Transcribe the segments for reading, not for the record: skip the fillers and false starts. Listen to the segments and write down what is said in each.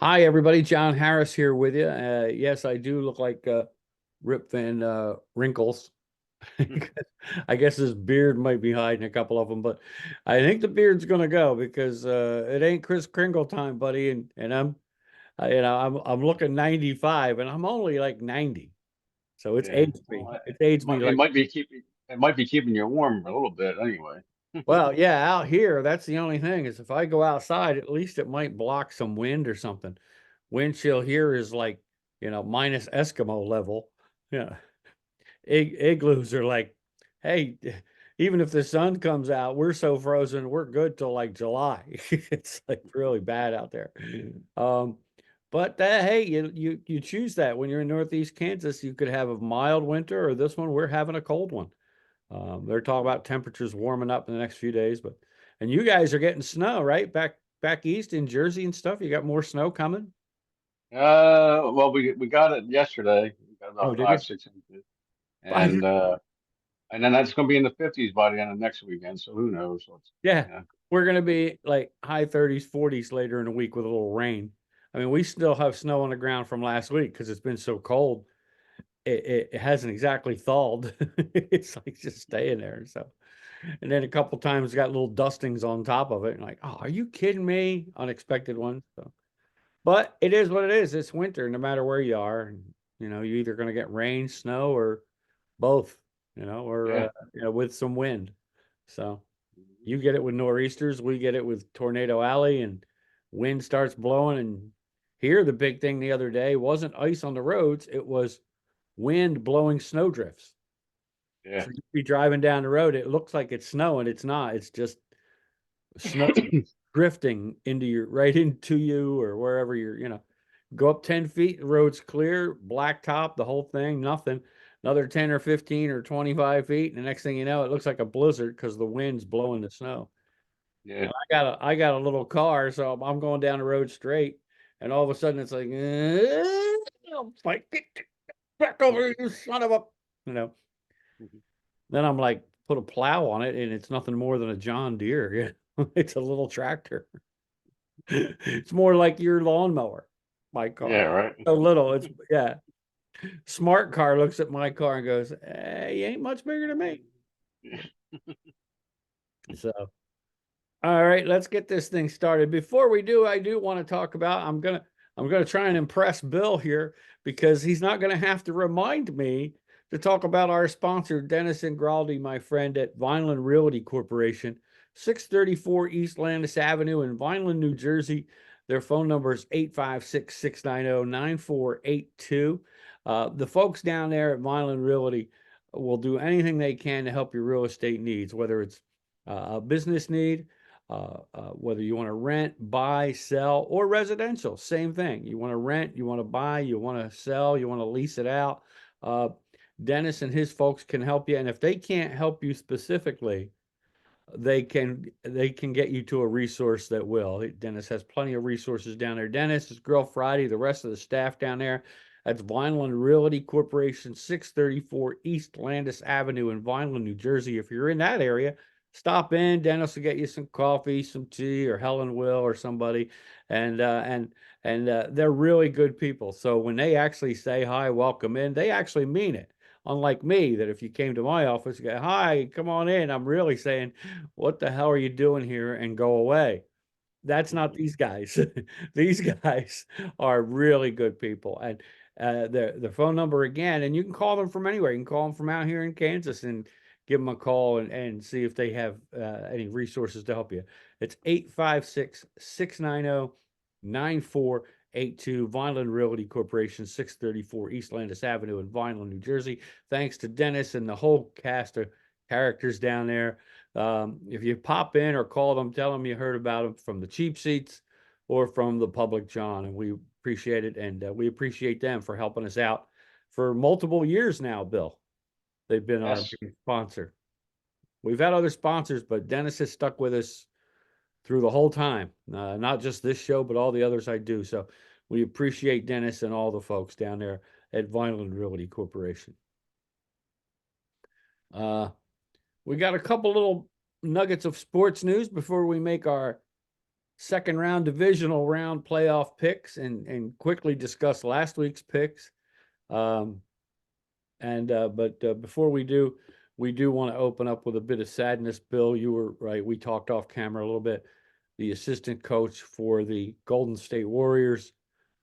Hi, everybody. John Harris here with you. Yes, I do look like Rip Van Wrinkles. I guess his beard might be hiding a couple of them, but I think the beard's gonna go because it ain't Chris Kringle time, buddy. And I'm looking 95, and I'm only like 90, so it's Yeah, aged me. well, It's aged me like it might be keeping you warm a little bit anyway. well, yeah. Out here, that's the only thing is if I go outside, at least it might block some wind or something. Wind chill here is like minus Eskimo level. Yeah. Igloos are like, hey, even if the sun comes out, we're so frozen, we're good till like July. It's like really bad out there. Um, but hey, you choose that when you're in Northeast Kansas, you could have a mild winter, or this one we're having a cold one. They're talking about temperatures warming up in the next few days, and you guys are getting snow, right? Back east in Jersey and stuff. You got more snow coming? Well, we got it yesterday. We got Oh, about did you? 5, 6 inches, Five. and and then that's going to be in the 50s by the end of next weekend. So who knows what's Yeah, yeah. we're going to be like high 30s, 40s later in the week with a little rain. I mean, we still have snow on the ground from last week because it's been so cold. It hasn't exactly thawed. It's like just staying there. So, and then a couple times got little dustings on top of it. And like, oh, are you kidding me? Unexpected ones. So, but it is what it is. It's winter, no matter where you are. And, you're either going to get rain, snow, or both. Or Yeah. with some wind. So. You get it with nor'easters, we get it with Tornado Alley, and wind starts blowing. And here, the big thing the other day wasn't ice on the roads, it was wind blowing snowdrifts. Yeah. So you'd be driving down the road, it looks like it's snowing, it's not, it's just snow drifting right into you or wherever go up 10 feet, the road's clear, blacktop, the whole thing, nothing. Another 10 or 15 or 25 feet, and the next thing you know, it looks like a blizzard because the wind's blowing the snow. Yeah. I got a little car, so I'm going down the road straight, and all of a sudden it's like, I'm like, get back over here, you son of a, you know. Then I'm like, put a plow on it, and it's nothing more than a John Deere. It's a little tractor. It's more like your lawnmower, my Yeah. car. Right. So little, it's yeah. Smart car looks at my car and goes, "Hey, you ain't much bigger than me." So all right, let's get this thing started. Before we do, I do want to talk about I'm gonna try and impress Bill here because he's not gonna have to remind me to talk about our sponsor, Dennis Ingraldi, my friend at Vineland Realty Corporation, 634 East Landis Avenue in Vineland, New Jersey. Their phone number is 856-690-9482. The folks down there at Vineland Realty will do anything they can to help your real estate needs, whether it's a business need, whether you want to rent, buy, sell, or residential, same thing. You want to rent, you want to buy, you want to sell, you want to lease it out. Uh, Dennis and his folks can help you, and if they can't help you specifically, they can get you to a resource that will. Dennis has plenty of resources down there. Dennis, his girl Friday, the rest of the staff down there. That's Vineland Realty Corporation, 634 East Landis Avenue in Vineland, New Jersey. If you're in that area, stop in. Dennis will get you some coffee, some tea, or Helen will, or somebody. And they're really good people. So when they actually say hi, welcome in, they actually mean it. Unlike me, that if you came to my office, you go, hi, come on in. I'm really saying, what the hell are you doing here? And go away. That's not these guys. These guys are really good people. And their phone number again, and you can call them from anywhere. You can call them from out here in Kansas and give them a call and see if they have any resources to help you. It's 856-690-9482. Vineland Realty Corporation, 634 East Landis Avenue in Vineland, New Jersey. Thanks to Dennis and the whole cast of characters down there. If you pop in or call them, tell them you heard about them from the cheap seats or from the public John, and we appreciate it, and we appreciate them for helping us out for multiple years now. Bill, they've been our Yes. big sponsor. We've had other sponsors, but Dennis has stuck with us through the whole time. Not just this show, but all the others I do. So we appreciate Dennis and all the folks down there at Vineland Realty Corporation. Uh, we got a couple little nuggets of sports news before we make our second round divisional round playoff picks and quickly discuss last week's picks. But before we do want to open up with a bit of sadness. Bill, you were right. We talked off camera a little bit. The assistant coach for the Golden State Warriors,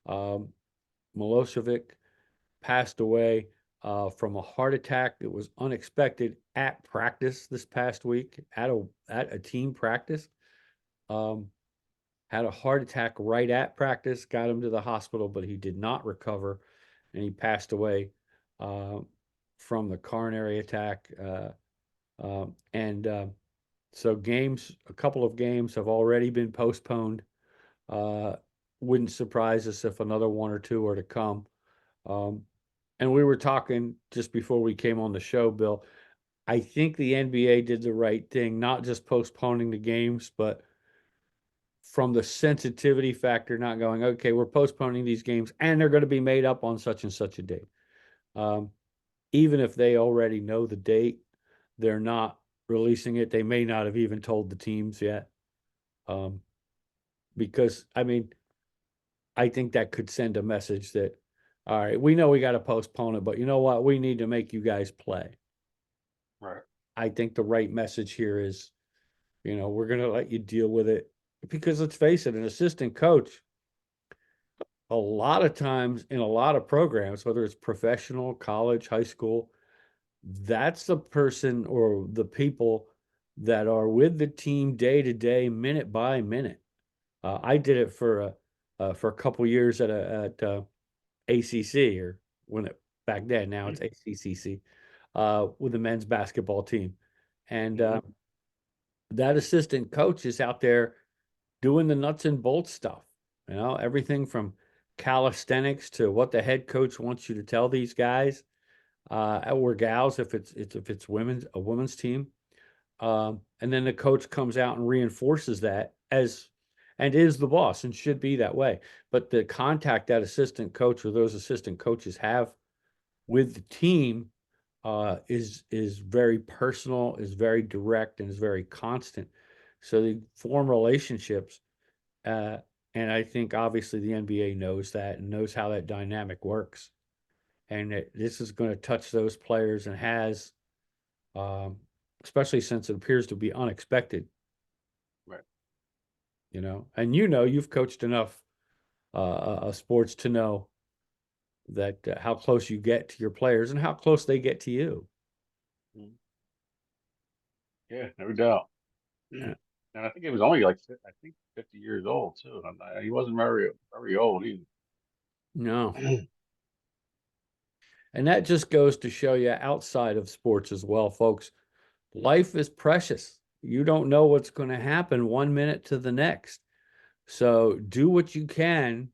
Milosevic, passed away from a heart attack. It was unexpected at practice this past week, at a team practice. Had a heart attack right at practice, got him to the hospital, but he did not recover, and he passed away from the coronary attack. So a couple of games have already been postponed. Wouldn't surprise us if another one or two are to come. And we were talking just before we came on the show, Bill. I think the NBA did the right thing, not just postponing the games, but from the sensitivity factor, not going, okay, we're postponing these games and they're going to be made up on such and such a date. Even if they already know the date, they're not releasing it. They may not have even told the teams yet. Because, I mean, I think that could send a message that, all right, we know we got to postpone it, but you know what? We need to make you guys play. Right. I think the right message here is, we're going to let you deal with it. Because let's face it, an assistant coach, a lot of times in a lot of programs, whether it's professional, college, high school, that's the person or the people that are with the team day to day, minute by minute. I did it for a couple years at ACC, or back then. Now it's ACCC, with the men's basketball team, and that assistant coach is out there doing the nuts and bolts stuff. Everything from calisthenics to what the head coach wants you to tell these guys, or gals if it's a women's team. And then the coach comes out and reinforces that and is the boss and should be that way. But the contact that assistant coach or those assistant coaches have with the team is very personal, is very direct, and is very constant. So they form relationships. And I think obviously the NBA knows that and knows how that dynamic works. And this is going to touch those players and has, especially since it appears to be unexpected. Right. And you've coached enough sports to know that how close you get to your players and how close they get to you. Yeah, no doubt. Yeah. And I think it was only like 50 years old too. He wasn't very old either. No. And that just goes to show you outside of sports as well, folks, life is precious. You don't know what's going to happen 1 minute to the next. So do what you can,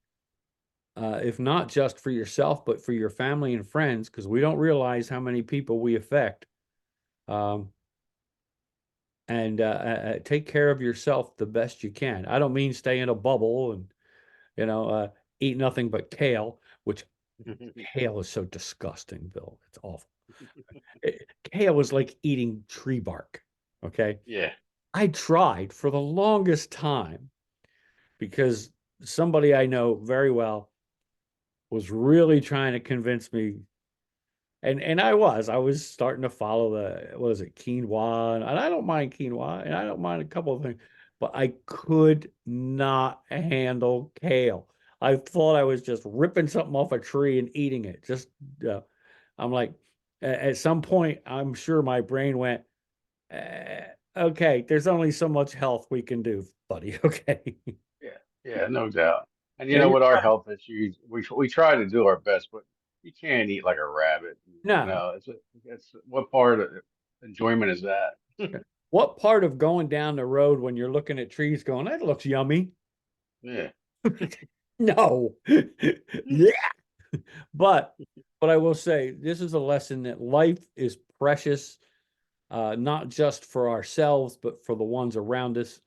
if not just for yourself, but for your family and friends, because we don't realize how many people we affect. And take care of yourself the best you can. I don't mean stay in a bubble and, eat nothing but kale, which kale is so disgusting, Bill. It's awful. Kale is like eating tree bark. Okay. Yeah. I tried for the longest time because somebody I know very well was really trying to convince me. And I was starting to follow quinoa, and I don't mind quinoa, and I don't mind a couple of things, but I could not handle kale. I thought I was just ripping something off a tree and eating it. I'm like, at some point, I'm sure my brain went, okay, there's only so much health we can do, buddy. Okay. Yeah, no doubt. And Yeah, with our health issues, we try to do our best, but you can't eat like a rabbit. no. It's what part of enjoyment is that? What part of going down the road when you're looking at trees going, that looks yummy? Yeah. No. Yeah. But I will say, this is a lesson that life is precious, not just for ourselves, but for the ones around us.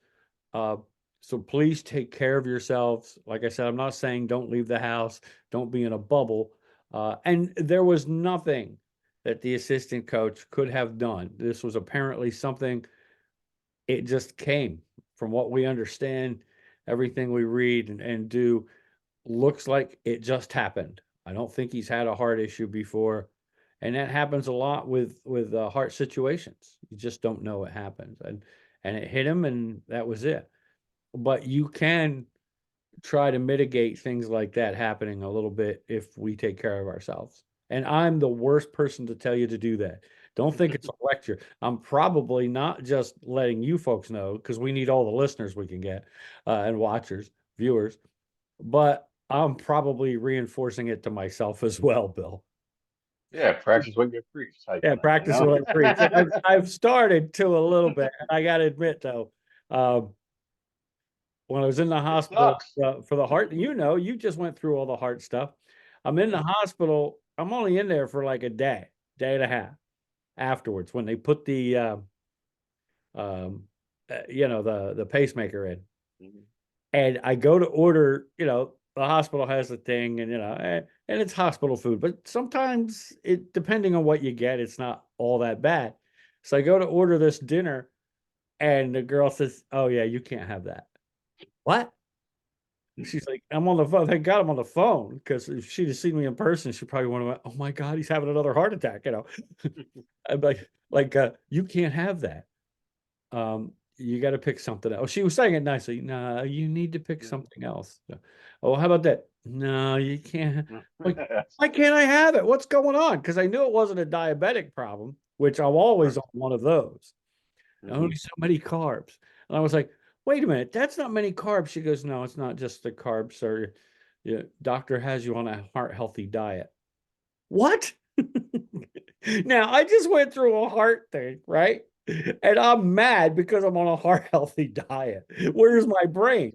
So please take care of yourselves. Like I said, I'm not saying don't leave the house, don't be in a bubble. And there was nothing that the assistant coach could have done. This was apparently something, it just came from what we understand. everything we read and do looks like it just happened. I don't think he's had a heart issue before, and that happens a lot with heart situations. You just don't know what happens, and it hit him, and that was it. But you can try to mitigate things like that happening a little bit if we take care of ourselves. And I'm the worst person to tell you to do that. Don't think it's a lecture. I'm probably not just letting you folks know because we need all the listeners we can get and watchers, viewers, but I'm probably reinforcing it to myself as well, Bill. Yeah, practice what you preach type Yeah, thing, you practice know? what I preach. And I've started to a little bit. And I got to admit, though, um, when I was in the It hospital sucks. for the heart, you just went through all the heart stuff. I'm in the hospital. I'm only in there for like a day, day and a half afterwards when they put the, um, the pacemaker in. Mhm. And I go to order, the hospital has a thing and, and it's hospital food, but sometimes depending on what you get, it's not all that bad. So I go to order this dinner and the girl says, "Oh yeah, you can't have that." What? She's like, I'm on the phone. Thank God I'm on the phone because if she'd have seen me in person, she probably would have went, "Oh my God, he's having another heart attack." I'm like, you can't have that. You got to pick something else. She was saying it nicely. No, you need to pick something else. Oh, how about that? No, you can't. Like, why can't I have it? What's going on? Because I knew it wasn't a diabetic problem, which I'm always Right. on one of those. Only Mhm. so many carbs. And I was like, wait a minute, that's not many carbs. She goes, no, it's not just the carbs, sir. Yeah, doctor has you on a heart healthy diet. What? Now, I just went through a heart thing, right? And I'm mad because I'm on a heart healthy diet. Where's my brain,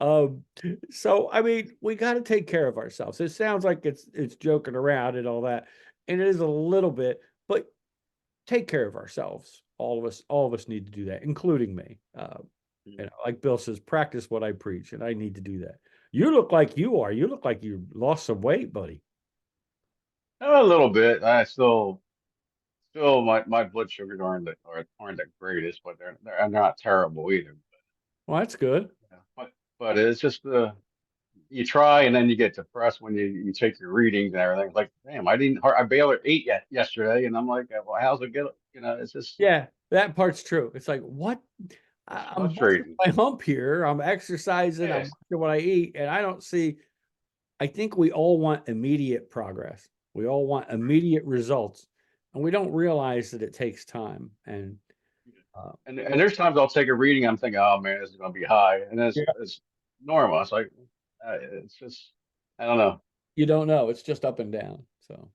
Um, so I mean, we got to take care of ourselves. It sounds like it's joking around and all that, and it is a little bit, but take care of ourselves. All of us need to do that, including me. Like Bill says, practice what I preach, and I need to do that. You look like you are. You look like you lost some weight, buddy. A little bit. I still my blood sugars aren't the greatest, but they're not terrible either. Well, that's good. Yeah. But it's just you try and then you get depressed when you take your readings and everything. It's like, damn, I barely ate yesterday, and I'm like, well, how's it get? It's just Yeah, that part's true. It's like, what? it's I'm busting frustrating. my hump here. I'm exercising. I'm Yes, watching what I eat, and I don't see. I think we all want immediate progress. We all want immediate results, and we don't realize that it takes time. And uh, and there's times I'll take a reading, I'm thinking, oh man, this is gonna be high, and yeah, it's normal. It's like it's just I don't know. you don't know. It's just up and down. So,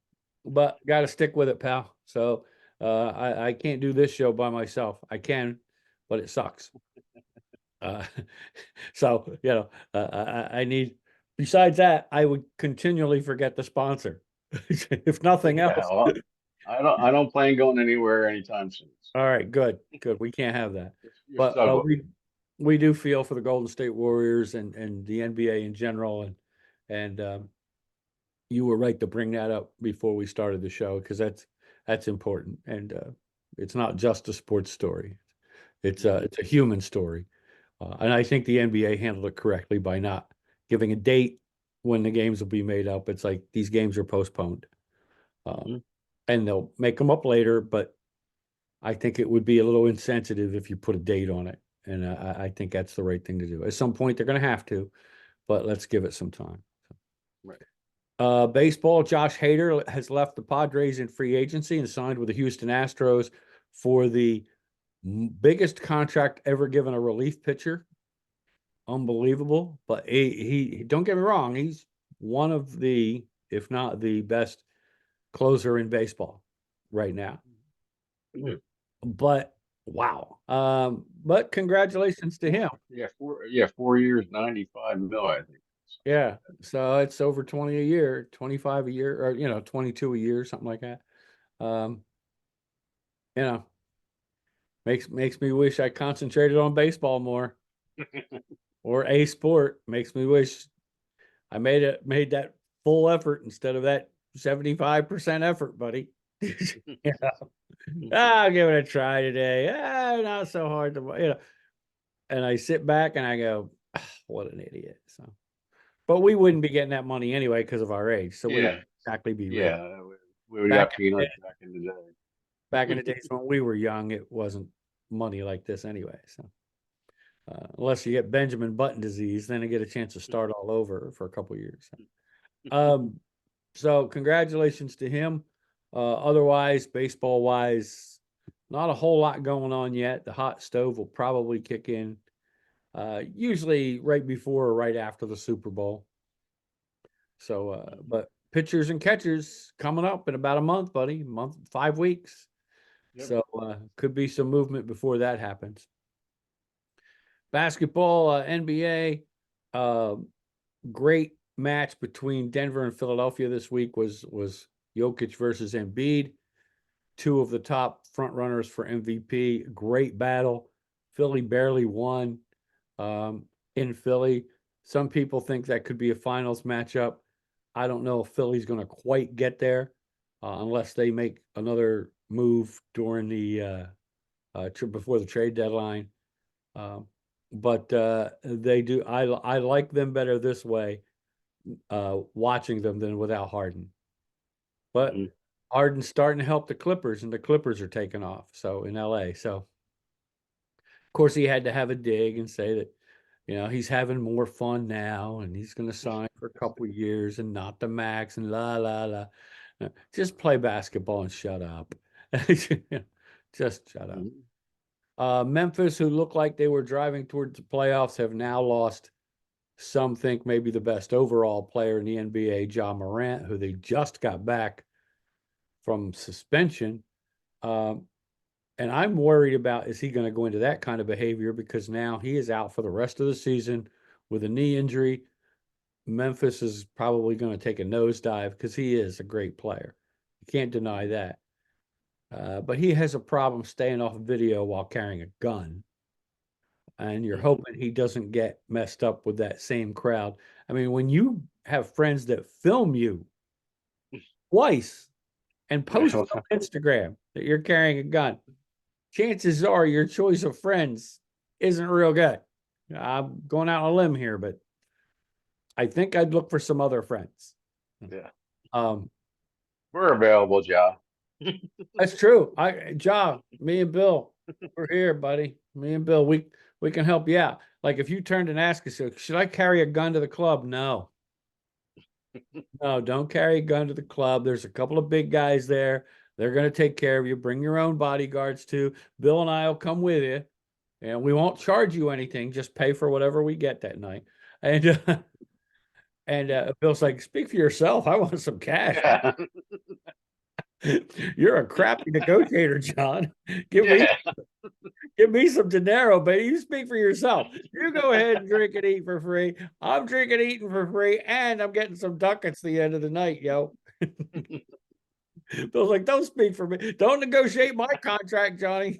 but got to stick with it, pal. So, I can't do this show by myself. I can, but it sucks. Uh, so, I need, besides that, I would continually forget the sponsor, if nothing Yeah, else. well, I don't plan going anywhere anytime soon. All right, good, good. We can't have that. You're But stuck with me. we do feel for the Golden State Warriors and the NBA in general, and you were right to bring that up before we started the show because that's important, and it's not just a sports story. It's a human story, and I think the NBA handled it correctly by not giving a date when the games will be made up. It's like these games are postponed, um, Mhm. and they'll make them up later. But I think it would be a little insensitive if you put a date on it, and I think that's the right thing to do. At some point, they're going to have to, but let's give it some time. Right. Baseball, Josh Hader has left the Padres in free agency and signed with the Houston Astros for the biggest contract ever given a relief pitcher. Unbelievable. But he don't get me wrong, he's one of the, if not the best closer in baseball right now. Mhm. But wow. But congratulations to him. Yeah, 4 years, 95 mil, I think. Yeah. So it's over 20 a year, 25 a year, or 22 a year, something like that. Um, you know, makes me wish I concentrated on baseball more or a sport. Makes me wish I made that full effort instead of that 75% effort, buddy. Yeah. I'll give it a try today. Not so hard to. And I sit back and I go, what an idiot. So, but we wouldn't be getting that money anyway because of our age. So we Yeah, wouldn't exactly be rich. yeah. We would have Back got peanuts back in the day. back in the days when we were young, it wasn't money like this anyway. So, unless you get Benjamin Button disease, then I get a chance to start all over for a couple years. So congratulations to him. Otherwise, baseball wise, not a whole lot going on yet. The hot stove will probably kick in usually right before or right after the Super Bowl. So, but pitchers and catchers coming up in about a month, buddy, 5 weeks. Yep. So, could be some movement before that happens. Basketball, NBA, great match between Denver and Philadelphia this week was Jokic versus Embiid, two of the top front runners for MVP. Great battle. Philly barely won in Philly. Some people think that could be a finals matchup. I don't know if Philly's going to quite get there unless they make another move during the before the trade deadline. But they do. I like them better this way, watching them than without Harden. But Harden's starting to help the Clippers, and the Clippers are taking off. So in LA, so of course he had to have a dig and say that, he's having more fun now, and he's going to sign for a couple of years and not the max and la la la. Just play basketball and shut up. Just shut up. Memphis, who looked like they were driving towards the playoffs, have now lost. Some think maybe the best overall player in the NBA, Ja Morant, who they just got back from suspension. And I'm worried about, is he going to go into that kind of behavior? Because now he is out for the rest of the season with a knee injury. Memphis is probably going to take a nosedive because he is a great player. You can't deny that. But he has a problem staying off video while carrying a gun. And you're hoping he doesn't get messed up with that same crowd. I mean, when you have friends that film you twice and post on Instagram that you're carrying a gun, chances are your choice of friends isn't real good. I'm going out on a limb here, but I think I'd look for some other friends. Yeah. We're available, Ja. That's true. Ja, me and Bill, we're here, buddy. Me and Bill, we can help you out. Like if you turned and asked us, should I carry a gun to the club? No. No, don't carry a gun to the club. There's a couple of big guys there. They're going to take care of you. Bring your own bodyguards too. Bill and I will come with you, and we won't charge you anything. Just pay for whatever we get that night. And Bill's like, speak for yourself. I want some cash. Yeah. You're a crappy negotiator, John. Give me some dinero, baby. You speak for yourself. You go ahead and drink and eat for free. I'm drinking, eating for free, and I'm getting some ducats the end of the night, yo. Bill's like, don't speak for me. Don't negotiate my contract, Johnny.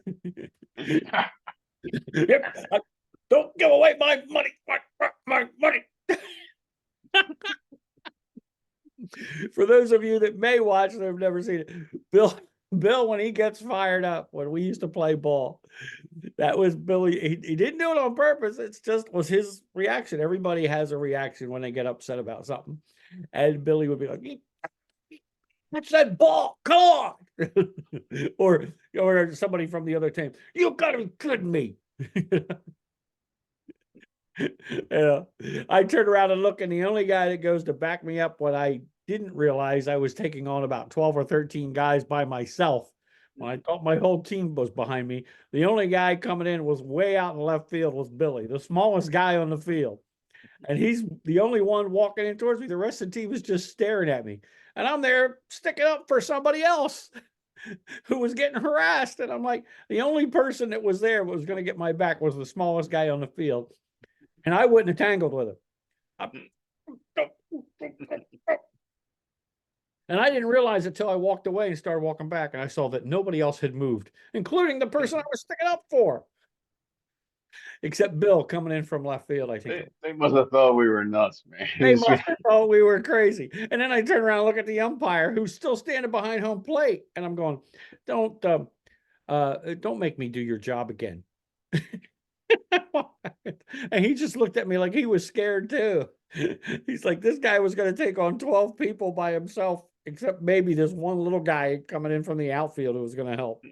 Don't give away my money. My money. For those of you that may watch and have never seen it, Bill, when he gets fired up, when we used to play ball, that was Billy. He didn't do it on purpose. It's just was his reaction. Everybody has a reaction when they get upset about something. And Billy would be like, "What's that ball? Come on!" or somebody from the other team, "You gotta be kidding me." I turn around and look, and the only guy that goes to back me up when I didn't realize I was taking on about 12 or 13 guys by myself, when I thought my whole team was behind me, the only guy coming in was way out in left field was Billy, the smallest guy on the field. And he's the only one walking in towards me. The rest of the team is just staring at me. And I'm there sticking up for somebody else who was getting harassed. And I'm like, the only person that was there was going to get my back was the smallest guy on the field. And I wouldn't have tangled with him. And I didn't realize it until I walked away and started walking back, and I saw that nobody else had moved, including the person I was sticking up for. Except Bill coming in from left field, I think. They must have thought we were nuts, man. They must have thought we were crazy. And then I turn around and look at the umpire who's still standing behind home plate. And I'm going, don't make me do your job again. And he just looked at me like he was scared too. He's like, this guy was going to take on 12 people by himself, except maybe this one little guy coming in from the outfield who was going to help.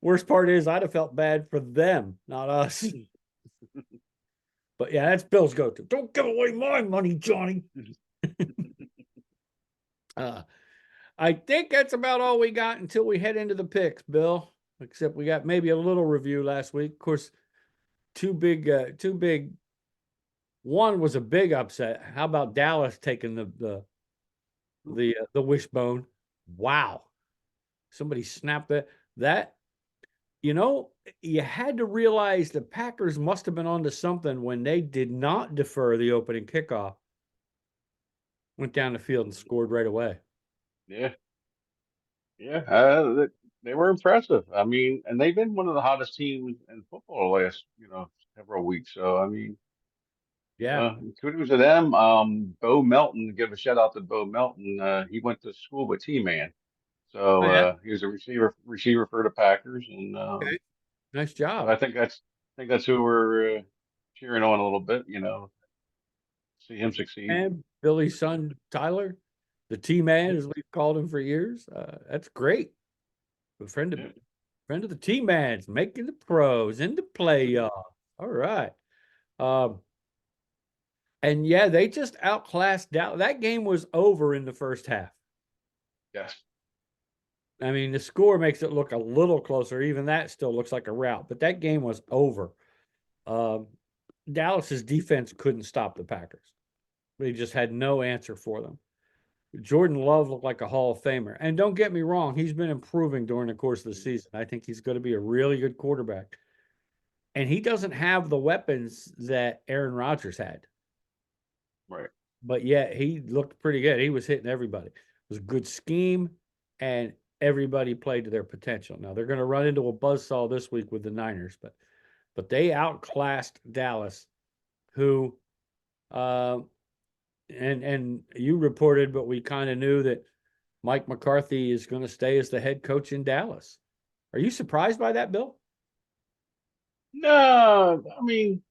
Worst part is I'd have felt bad for them, not us. But yeah, that's Bill's go-to. Don't give away my money, Johnny. I think that's about all we got until we head into the picks, Bill. Except we got maybe a little review last week. Of course, two big. One was a big upset. How about Dallas taking the wishbone? Wow, somebody snapped that. You know, you had to realize the Packers must have been onto something when they did not defer the opening kickoff. Went down the field and scored right away. Yeah. Yeah. They were impressive. I mean, and they've been one of the hottest teams in football the last, several weeks. So, I mean, Yeah. kudos to them. Bo Melton, give a shout out to Bo Melton. He went to school with T-Man. So, Oh, yeah. he was a receiver for the Packers. And, Okay. Nice but job. I think that's who we're cheering on a little bit, see him succeed. And Billy's son, Tyler, the T-Man, as we've called him for years. That's great. A friend of the T-Man's making the pros into playoff. All right. And yeah, they just outclassed Dallas. That game was over in the first half. Yes. I mean, the score makes it look a little closer. Even that still looks like a rout, but that game was over. Dallas's defense couldn't stop the Packers. They just had no answer for them. Jordan Love looked like a Hall of Famer. And don't get me wrong, he's been improving during the course of the season. I think he's going to be a really good quarterback. And he doesn't have the weapons that Aaron Rodgers had. Right. But yet he looked pretty good. He was hitting everybody. It was a good scheme, and everybody played to their potential. Now they're going to run into a buzzsaw this week with the Niners, but they outclassed Dallas, who and you reported, but we kind of knew that Mike McCarthy is going to stay as the head coach in Dallas. Are you surprised by that, Bill? No, I mean,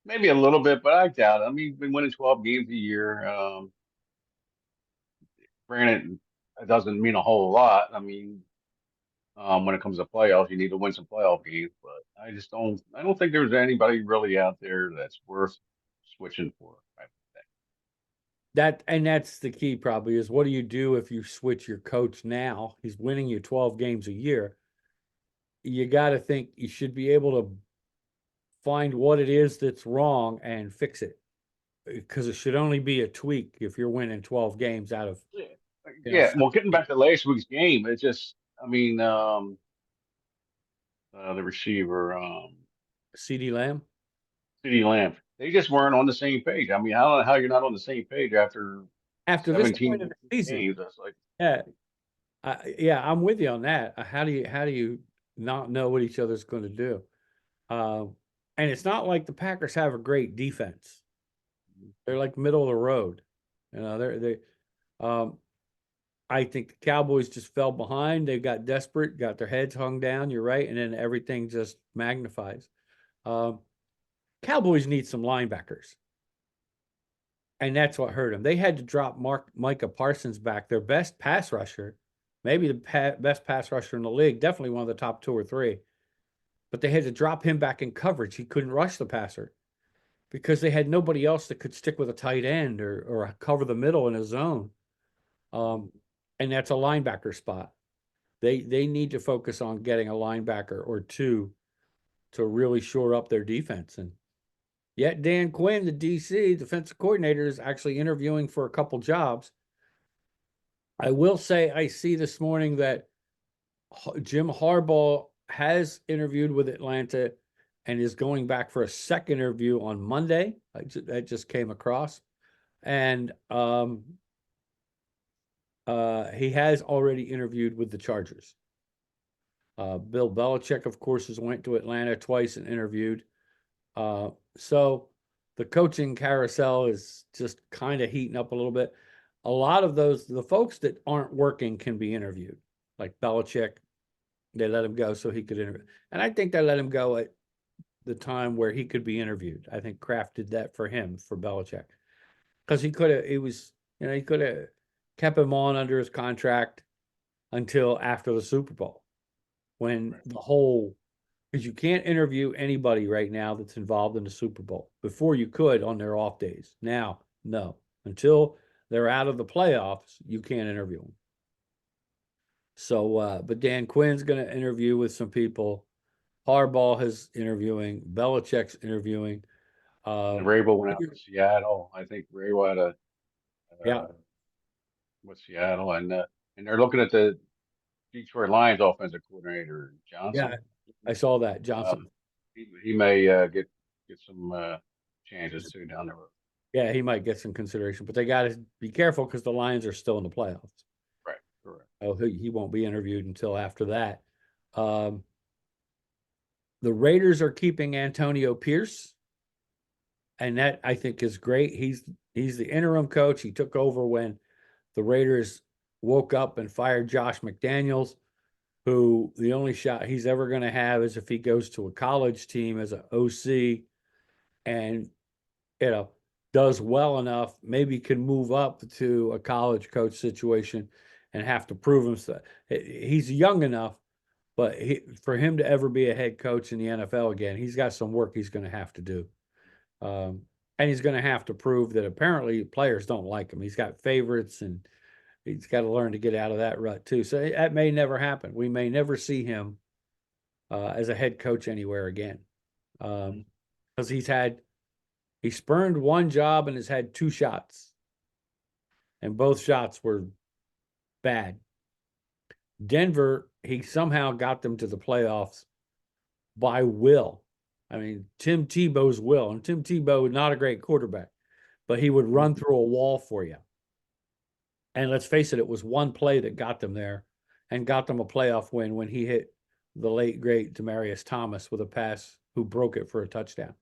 maybe a little bit, but I doubt it. I mean, he's been winning 12 games a year. Granted, it doesn't mean a whole lot. I mean, when it comes to playoffs, you need to win some playoff games, but I don't think there's anybody really out there that's worth switching for. That's the key probably is what do you do if you switch your coach now? He's winning you 12 games a year. You got to think you should be able to find what it is that's wrong and fix it, because it should only be a tweak if you're winning 12 games out of. Yeah. Well, getting back to last week's game, it's just, I mean, the receiver, CeeDee Lamb. CeeDee Lamb, they just weren't on the same page. I mean, I don't know how you're not on the same page after This 17 point of the season. games. That's like, Yeah, I'm with you on that. How do you not know what each other's going to do? And it's not like the Packers have a great defense. They're like middle of the road. I think the Cowboys just fell behind. They got desperate, got their heads hung down. You're right, and then everything just magnifies. Cowboys need some linebackers, and that's what hurt them. They had to drop Micah Parsons back, their best pass rusher, maybe the best pass rusher in the league, definitely one of the top 2 or 3. But they had to drop him back in coverage. He couldn't rush the passer because they had nobody else that could stick with a tight end or cover the middle in a zone. And that's a linebacker spot. They need to focus on getting a linebacker or 2 to really shore up their defense. And yet Dan Quinn, the DC defensive coordinator, is actually interviewing for a couple jobs. I will say I see this morning that Jim Harbaugh has interviewed with Atlanta and is going back for a second interview on Monday. That just came across. And he has already interviewed with the Chargers. Bill Belichick, of course, has went to Atlanta twice and interviewed. So the coaching carousel is just kind of heating up a little bit. A lot of the folks that aren't working can be interviewed, like Belichick. They let him go so he could interview. And I think they let him go at the time where he could be interviewed. I think Kraft did that for him, for Belichick. Because he could have, he could have kept him on under his contract until after the Super Bowl. When Right. because you can't interview anybody right now that's involved in the Super Bowl. Before you could on their off days. Now, no. Until they're out of the playoffs, you can't interview them. So, but Dan Quinn's going to interview with some people. Harbaugh is interviewing. Belichick's interviewing. And Vrabel went out to Seattle. I think Vrabel had a Yeah, with Seattle, and they're looking at the Detroit Lions offensive coordinator yeah, Johnson. I saw that Johnson. He may get some chances too down the road. Yeah, he might get some consideration, but they got to be careful because the Lions are still in the playoffs. Right, correct. Oh, he won't be interviewed until after that. The Raiders are keeping Antonio Pierce, and that I think is great. He's the interim coach. He took over when the Raiders woke up and fired Josh McDaniels, who the only shot he's ever going to have is if he goes to a college team as an OC and does well enough, maybe can move up to a college coach situation and have to prove himself. He's young enough, but for him to ever be a head coach in the NFL again, he's got some work he's going to have to do. And he's going to have to prove that apparently players don't like him. He's got favorites and he's got to learn to get out of that rut too. So that may never happen. We may never see him as a head coach anywhere again. Because he spurned one job and has had 2 shots. And both shots were bad. Denver, he somehow got them to the playoffs by will. I mean, Tim Tebow's will. And Tim Tebow was not a great quarterback, but he would run through a wall for you. And let's face it, it was one play that got them there and got them a playoff win when he hit the late, great Demaryius Thomas with a pass who broke it for a touchdown.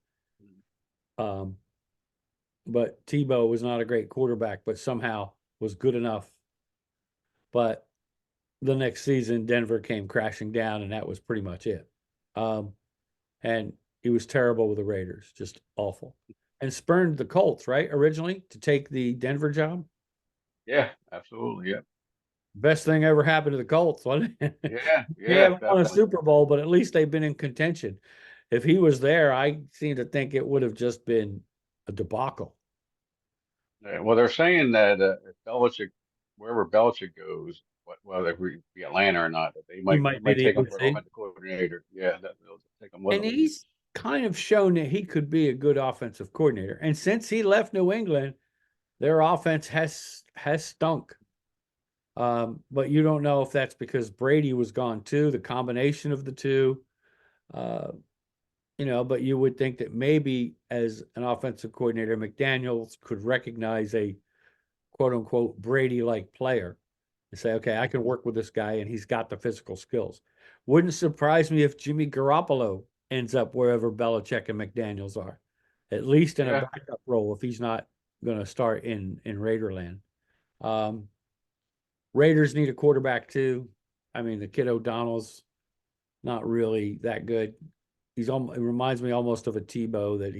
But Tebow was not a great quarterback, but somehow was good enough. But the next season, Denver came crashing down, and that was pretty much it. And he was terrible with the Raiders, just awful. And spurned the Colts, right, originally, to take the Denver job? Yeah, absolutely. Yeah. Best thing ever happened to the Colts, wasn't it? Yeah. They haven't won a Super Bowl, but at least they've been in contention. If he was there, I seem to think it would have just been a debacle. Yeah, well, they're saying that if Belichick, wherever Belichick goes, whether it be Atlanta or not, that they He might be the take him for OC. an offensive coordinator. Yeah, they'll take him with And him. he's kind of shown that he could be a good offensive coordinator. And since he left New England, their offense has stunk. But you don't know if that's because Brady was gone too, the combination of the two. But you would think that maybe as an offensive coordinator, McDaniels could recognize a quote unquote Brady-like player and say, okay, I can work with this guy and he's got the physical skills. Wouldn't surprise me if Jimmy Garoppolo ends up wherever Belichick and McDaniels are, at least in a backup role if he's not going to start in Raiderland. Raiders need a quarterback too. I mean, the kid O'Donnell's not really that good. It reminds me almost of a Tebow that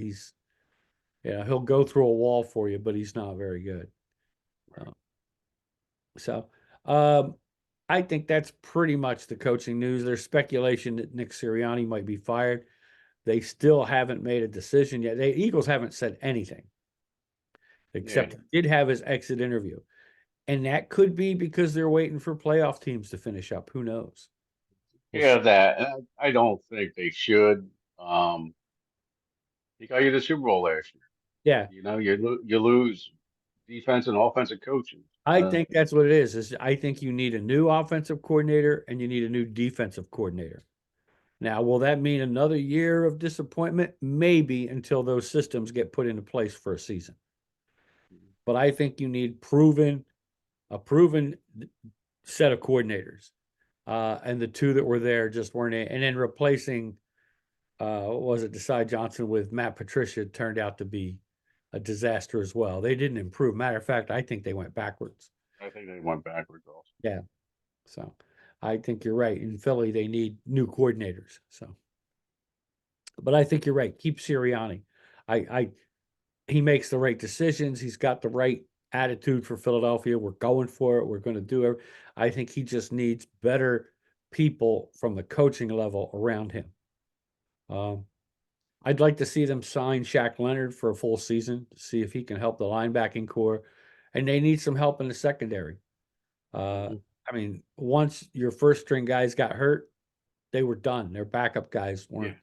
he'll go through a wall for you, but he's not very good. I think that's pretty much the coaching news. There's speculation that Nick Sirianni might be fired. They still haven't made a decision yet. The Eagles haven't said anything, except he did have his exit interview. And that could be because they're waiting for playoff teams to finish up. Who knows? That I don't think they should. He got you the Super Bowl last year. Yeah, you lose defense and offensive coaching. I think that's what it is I think you need a new offensive coordinator and you need a new defensive coordinator. Now, will that mean another year of disappointment? Maybe, until those systems get put into place for a season. But I think you need a proven set of coordinators. And the two that were there just weren't it. And then replacing, what was it, Desai Johnson with Matt Patricia turned out to be a disaster as well. They didn't improve. Matter of fact, I think they went backwards. I think they went backwards also. Yeah. So I think you're right. In Philly, they need new coordinators. So But I think you're right. Keep Sirianni. He makes the right decisions. He's got the right attitude for Philadelphia. We're going for it. We're going to do it. I think he just needs better people from the coaching level around him. I'd like to see them sign Shaq Leonard for a full season to see if he can help the linebacking core, and they need some help in the secondary. I mean, once your first string guys got hurt, they were done. Their backup guys weren't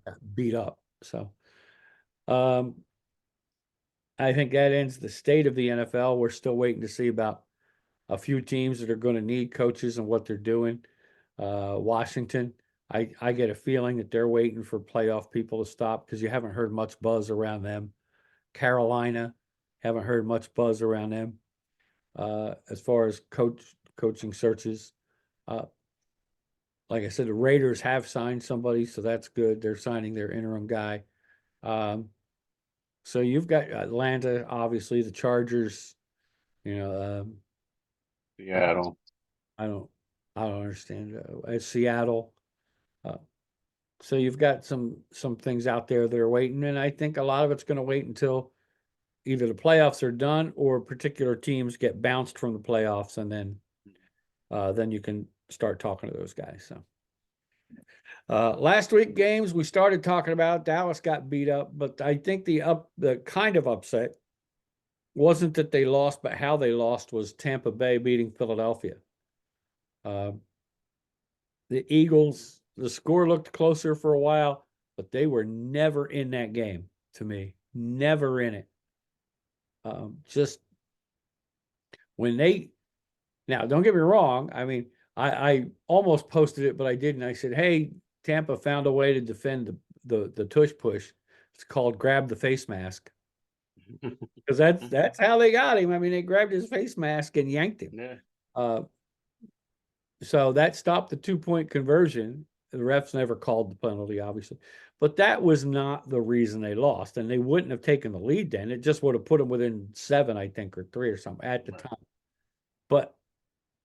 got beat up. So, I think that ends the state of the NFL. We're still waiting to see about a few teams that are going to need coaches and what they're doing. Washington, I get a feeling that they're waiting for playoff people to stop because you haven't heard much buzz around them. Carolina, haven't heard much buzz around them. As far as coaching searches, like I said, the Raiders have signed somebody, so that's good. They're signing their interim guy. So you've got Atlanta, obviously the Chargers. Seattle. I don't understand. Seattle. So you've got some things out there that are waiting, and I think a lot of it's going to wait until either the playoffs are done or particular teams get bounced from the playoffs, and then you can start talking to those guys. So last week games we started talking about, Dallas got beat up, but I think the kind of upset wasn't that they lost, but how they lost was Tampa Bay beating Philadelphia. The Eagles, the score looked closer for a while, but they were never in that game to me. Never in it. Just when now don't get me wrong. I mean, I almost posted it, but I didn't. I said, hey, Tampa found a way to defend the tush push. It's called grab the face mask. Because that's how they got him. I mean, they grabbed his face mask and yanked him. Yeah. So that stopped the 2-point conversion. The refs never called the penalty, obviously. But that was not the reason they lost. And they wouldn't have taken the lead then. It just would have put them within 7, I think, or 3 or something at the time. But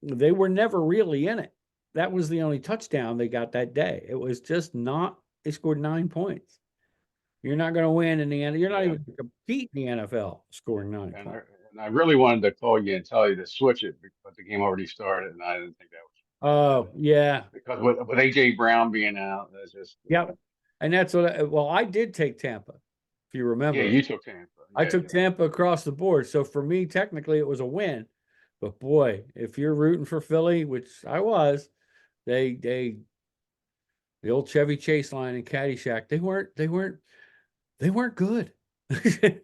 they were never really in it. That was the only touchdown they got that day. It was just not, they scored 9 points. You're not going to win in the end. You're not even going to compete in the NFL scoring 9 points. And I really wanted to call you and tell you to switch it, but the game already started, and I didn't think that was. Oh, yeah. Because with AJ Brown being out, that's just. Yep. And that's what I did take Tampa, if you remember. Yeah, you took Tampa. I took Tampa across the board. So for me, technically, it was a win. But boy, if you're rooting for Philly, which I was, the old Chevy Chase line and Caddyshack, they weren't good,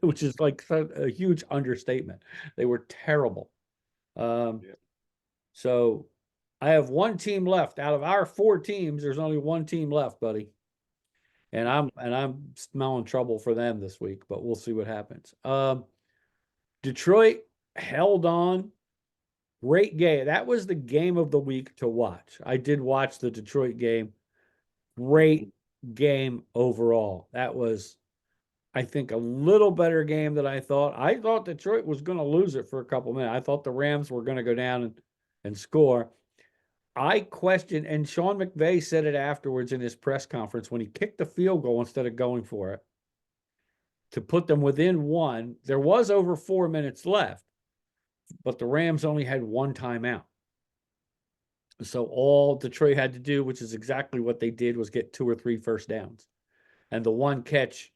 which is like a huge understatement. They were terrible. So I have one team left out of our 4 teams. There's only one team left, buddy. And I'm smelling trouble for them this week, but we'll see what happens. Detroit held on. Great game. That was the game of the week to watch. I did watch the Detroit game. Great game overall. That was, I think, a little better game than I thought. I thought Detroit was going to lose it for a couple minutes. I thought the Rams were going to go down and score. I questioned, and Sean McVay said it afterwards in his press conference when he kicked the field goal instead of going for it to put them within 1. There was over 4 minutes left, but the Rams only had 1 timeout. So all Detroit had to do, which is exactly what they did, was get 2 or 3 first downs. And the one catch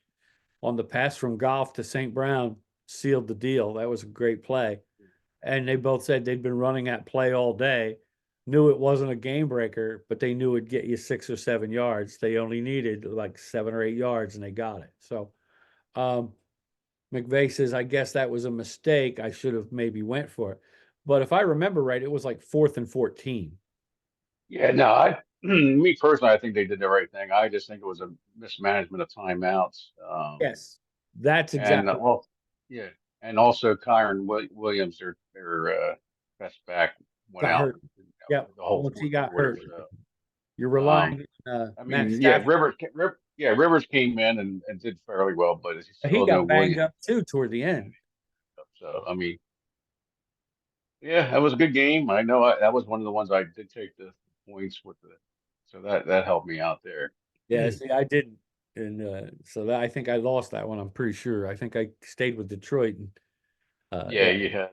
on the pass from Goff to St. Brown sealed the deal. That was a great play. And they both said they'd been running that play all day. Knew it wasn't a game breaker, but they knew it'd get you 6 or 7 yards. They only needed like 7 or 8 yards, and they got it. So McVay says, I guess that was a mistake. I should have maybe went for it. But if I remember right, it was like 4th and 14. Yeah, no, me personally, I think they did the right thing. I just think it was a mismanagement of timeouts. Yes, that's exactly. And and also Kyron Williams, their best back went out. Hurt. Yep. The whole Once he got hurt, so. You're relying on I mean, Rivers came in and did fairly well, but he got banged up too toward the end. So I mean, yeah, that was a good game. I know that was one of the ones I did take the points with so that helped me out there. Yeah, see, I didn't. And so that I think I lost that one. I'm pretty sure. I think I stayed with Detroit. And, Yeah, you had.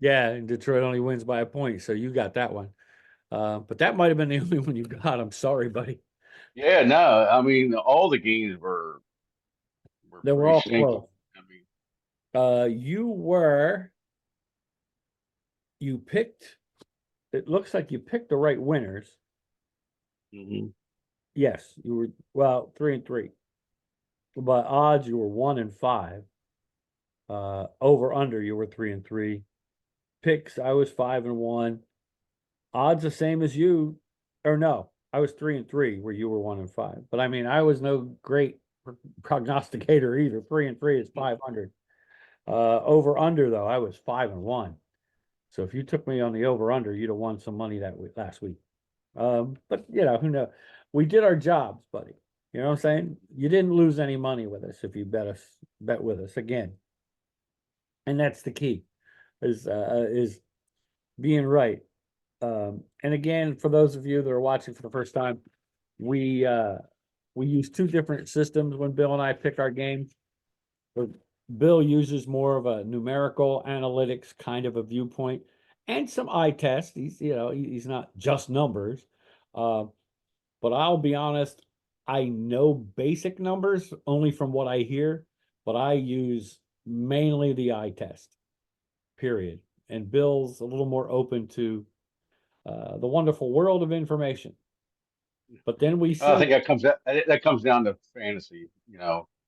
yeah, and Detroit only wins by a point, so you got that one. But that might have been the only one you got. I'm sorry, buddy. Yeah, no, I mean all the games were They were pretty all sneaky. close. I mean, You picked. It looks like you picked the right winners. mhm. Yes, you were, well, 3-3. By odds, you were 1-5. Over under, you were 3-3. Picks, I was 5-1. Odds the same as you, or no, I was 3-3 where you were 1-5. But I mean, I was no great prognosticator either. 3-3 is 500. Over under though, I was 5-1. So if you took me on the over under, you'd have won some money that week, last week. But you know, who knows? We did our jobs, buddy. You know what I'm saying? You didn't lose any money with us if you bet with us again. And that's the key, is being right. And again, for those of you that are watching for the first time, we use two different systems when Bill and I pick our games. Bill uses more of a numerical analytics kind of a viewpoint and some eye test. He's not just numbers. But I'll be honest, I know basic numbers only from what I hear, but I use mainly the eye test, period. And Bill's a little more open to the wonderful world of information. But then we I see, think that comes down to fantasy.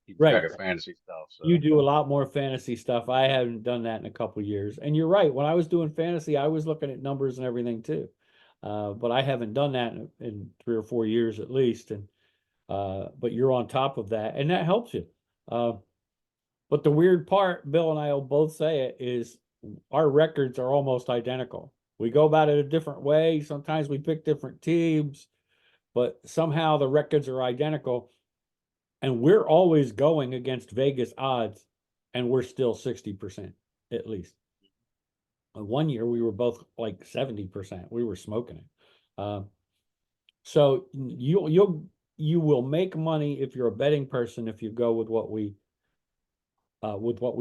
Keep right, track of fantasy stuff. you So do a lot more fantasy stuff. I haven't done that in a couple of years. And you're right. When I was doing fantasy, I was looking at numbers and everything too. But I haven't done that in 3 or 4 years at least. And but you're on top of that, and that helps you. But the weird part, Bill and I will both say it, is our records are almost identical. We go about it a different way. Sometimes we pick different teams, but somehow the records are identical. And we're always going against Vegas odds, and we're still 60% at least. One year we were both like 70%. We were smoking it. So you will make money if you're a betting person if you go with what we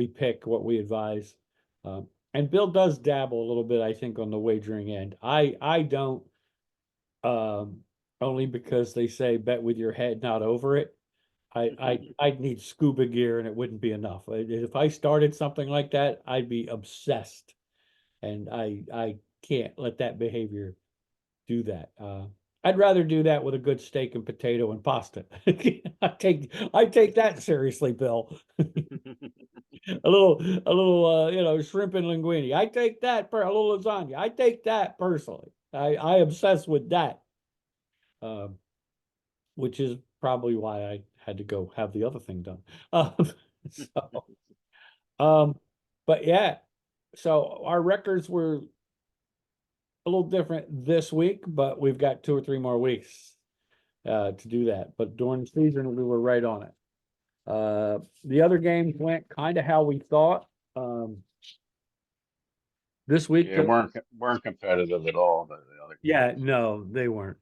pick, what we advise. And Bill does dabble a little bit, I think, on the wagering end. I don't, only because they say bet with your head, not over it. I'd need scuba gear and it wouldn't be enough. If I started something like that, I'd be obsessed. And I can't let that behavior do that. I'd rather do that with a good steak and potato and pasta. I take that seriously, Bill. A little shrimp and linguine. I take that a little lasagna. I take that personally. I obsess with that. Which is probably why I had to go have the other thing done. So, but yeah, so our records were a little different this week, but we've got 2 or 3 more weeks to do that. But during the season, we were right on it. The other games went kind of how we thought. This week, yeah, weren't competitive at all. The other yeah, games. no, they weren't.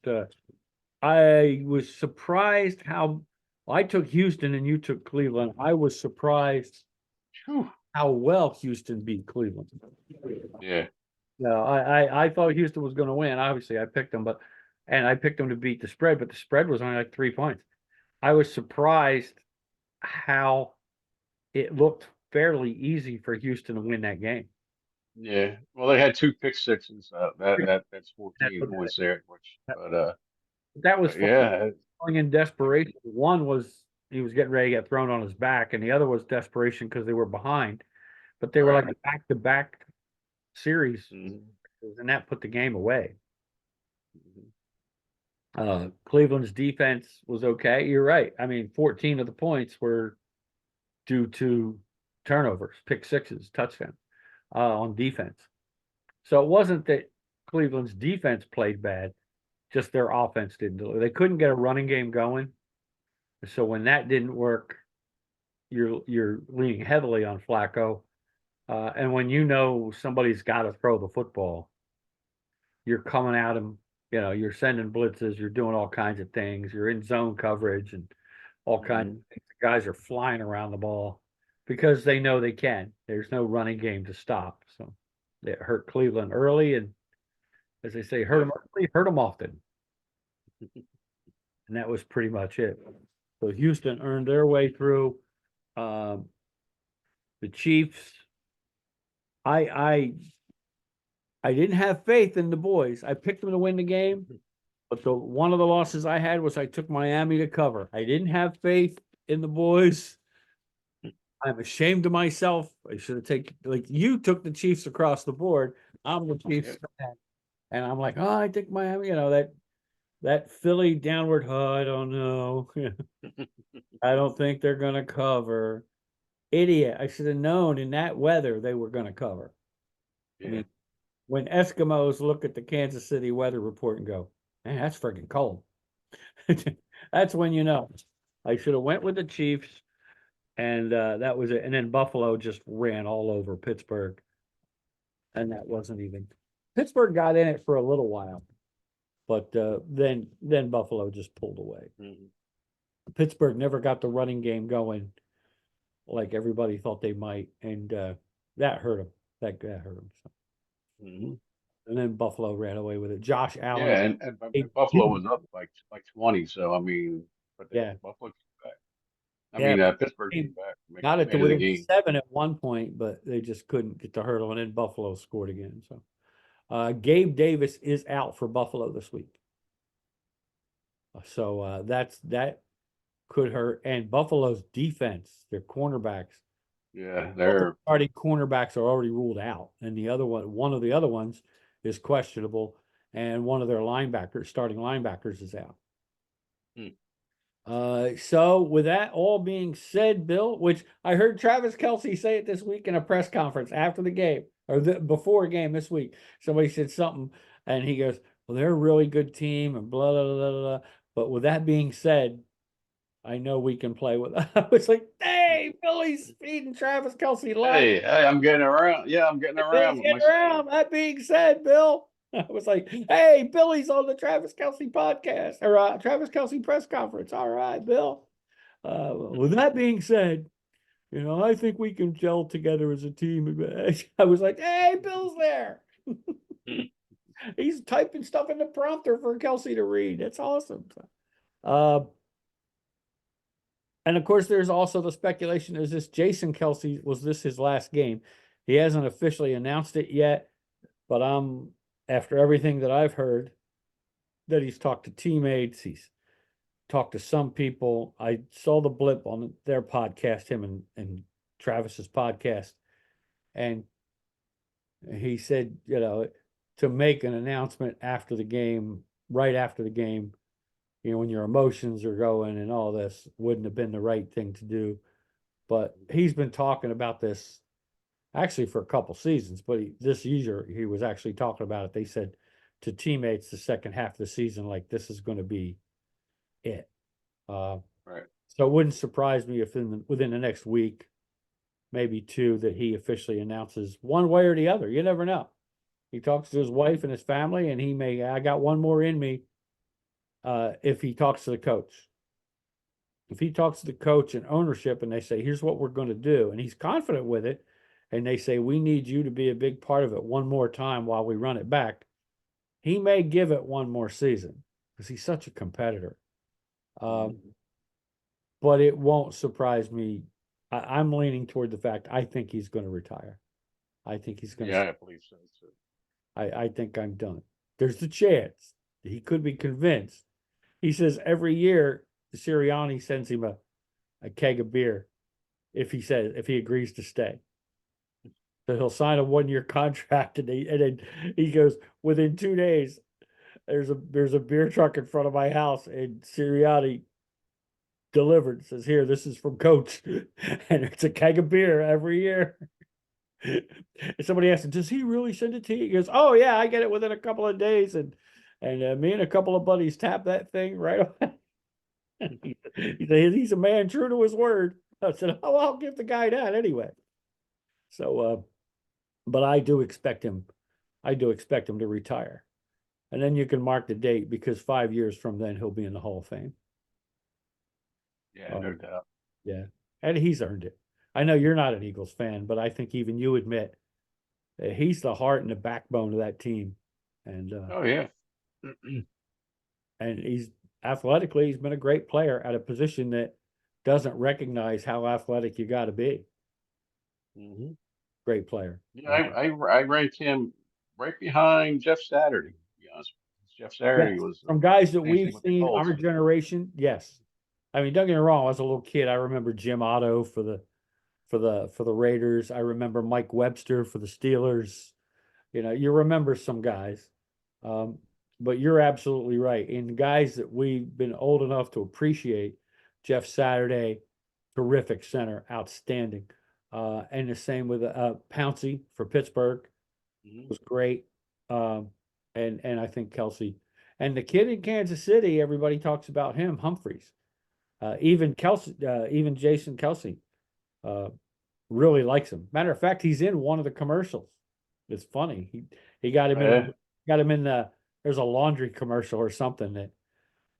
I was surprised how I took Houston and you took Cleveland. I was surprised Whew. how well Houston beat Cleveland. Yeah. No, I thought Houston was going to win. Obviously, I picked them, and I picked them to beat the spread, but the spread was only like 3 points. I was surprised how it looked fairly easy for Houston to win that game. Yeah. Well, they had 2 pick sixes. That's 14 That's points there. Which, that was yeah, going in desperation. One was he was getting ready to get thrown on his back, and the other was desperation because they were behind. But they were right. like a back-to-back series, Mhm. and that put the game away. Mhm. Cleveland's defense was okay. You're right. I mean, 14 of the points were due to turnovers, pick sixes, touchdown on defense. So it wasn't that Cleveland's defense played bad, just their offense didn't do it. They couldn't get a running game going. So when that didn't work, you're leaning heavily on Flacco. And when you know somebody's got to throw the football, you're coming at them, you're sending blitzes, you're doing all kinds of things, you're in zone coverage, and all kinds of things. The guys are flying around the ball because they know they can. There's no running game to stop. So it hurt Cleveland early, and as they say, hurt them early, hurt them often. And that was pretty much it. So Houston earned their way through. The Chiefs, I didn't have faith in the boys. I picked them to win the game, but one of the losses I had was I took Miami to cover. I didn't have faith in the boys. I'm ashamed of myself. I should have taken, like, you took the Chiefs across the board. I'm the Chiefs fan. And I'm like, oh, I think Miami, that Philly downward, oh, I don't know. I don't think they're gonna cover. Idiot. I should have known in that weather they were gonna cover. I mean, when Eskimos look at the Kansas City weather report and go, man, that's freaking cold. That's when you know. I should have went with the Chiefs, and that was it. And then Buffalo just ran all over Pittsburgh, and that wasn't even. Pittsburgh got in it for a little while, but then Buffalo just pulled away. Pittsburgh never got the running game going like everybody thought they might, and that hurt them. That hurt them. So. And then Buffalo ran away with it. Josh Allen. Yeah, and Buffalo was up like 20. So I mean, but Buffalo came back. I mean, Pittsburgh came back. Got it to within 7 at one point, but they just couldn't get the hurdle, and then Buffalo scored again. So, Gabe Davis is out for Buffalo this week. So that could hurt. And Buffalo's defense, their cornerbacks. Yeah, their starting cornerbacks are already ruled out, and one of the other ones is questionable, and one of their starting linebackers is out. So with that all being said, Bill, which I heard Travis Kelce say it this week in a press conference after the game, or before a game this week, somebody said something, and he goes, well, they're a really good team, and blah, blah, blah, blah. But with that being said, I know we can play with. I was like, hey, Billy's feeding Travis Kelce live. Hey, I'm getting around. Yeah, I'm getting around. That being said, Bill, I was like, hey, Billy's on the Travis Kelce podcast, or Travis Kelce press conference. All right, Bill. With that being said, I think we can gel together as a team. I was like, hey, Bill's there. He's typing stuff in the prompter for Kelce to read. That's awesome. And of course, there's also the speculation: is this Jason Kelce? Was this his last game? He hasn't officially announced it yet, but after everything that I've heard, that he's talked to teammates, he's talked to some people. I saw the blip on their podcast, him and Travis's podcast, and he said, to make an announcement after the game, right after the game, when your emotions are going and all this, wouldn't have been the right thing to do. But he's been talking about this actually for a couple seasons, but this year he was actually talking about it. They said to teammates the second half of the season, like, this is going to be it. Right. So it wouldn't surprise me if within the next week, maybe 2, that he officially announces one way or the other. You never know. He talks to his wife and his family, and I got one more in me. If he talks to the coach. If he talks to the coach and ownership and they say, here's what we're going to do, and he's confident with it, and they say, we need you to be a big part of it one more time while we run it back, he may give it one more season because he's such a competitor. But it won't surprise me. I'm leaning toward the fact I think he's going to retire. I think he's going to. Yeah, I believe so too. I think I'm done. There's the chance he could be convinced. He says every year Sirianni sends him a keg of beer if he agrees to stay. So he'll sign a 1-year contract, and then he goes, within 2 days, there's a beer truck in front of my house, and Sirianni delivered, says, here, this is from Coach, and it's a keg of beer every year. And somebody asked him, does he really send it to you? He goes, oh yeah, I get it within a couple of days, and me and a couple of buddies tap that thing right away. He said, he's a man true to his word. I said, oh, I'll give the guy that anyway. So, but I do expect him to retire. And then you can mark the date, because 5 years from then, he'll be in the Hall of Fame. Yeah, no doubt. Yeah, and he's earned it. I know you're not an Eagles fan, but I think even you admit that he's the heart and the backbone of that team, and Oh yeah. he's athletically he's been a great player at a position that doesn't recognize how athletic you got to be. hmm Great player. Yeah, I ranked him right behind Jeff Saturday. To be honest, Jeff Saturday Yes, was from guys that same we've thing with the seen Colts. our generation, yes. I mean, don't get me wrong. I was a little kid. I remember Jim Otto for the Raiders. I remember Mike Webster for the Steelers. You know, you remember some guys, um, but you're absolutely right. In guys that we've been old enough to appreciate, Jeff Saturday, terrific center, outstanding. And the same with Pouncey for Pittsburgh Mhm. was great. Um, and I think Kelsey and the kid in Kansas City, everybody talks about him, Humphreys. Even Jason Kelsey, uh, really likes him. Matter of fact, he's in one of the commercials. It's funny. He got him in the there's a laundry commercial or something that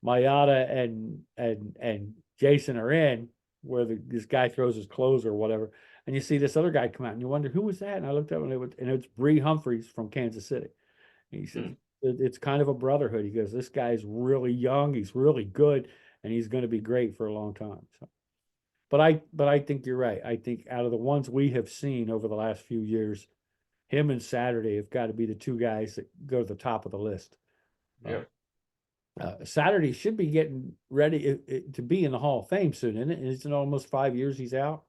Mayada and Jason are in where this guy throws his clothes or whatever. And you see this other guy come out and you wonder who was that? And I looked up and it's Bree Humphreys from Kansas City. And he says Hmm. it's kind of a brotherhood. He goes, this guy's really young, he's really good, and he's going to be great for a long time. So but I think you're right. I think out of the ones we have seen over the last few years, him and Saturday have got to be the two guys that go to the top of the list. Yeah. Saturday should be getting ready to be in the Hall of Fame soon, isn't it? Isn't it almost 5 years he's out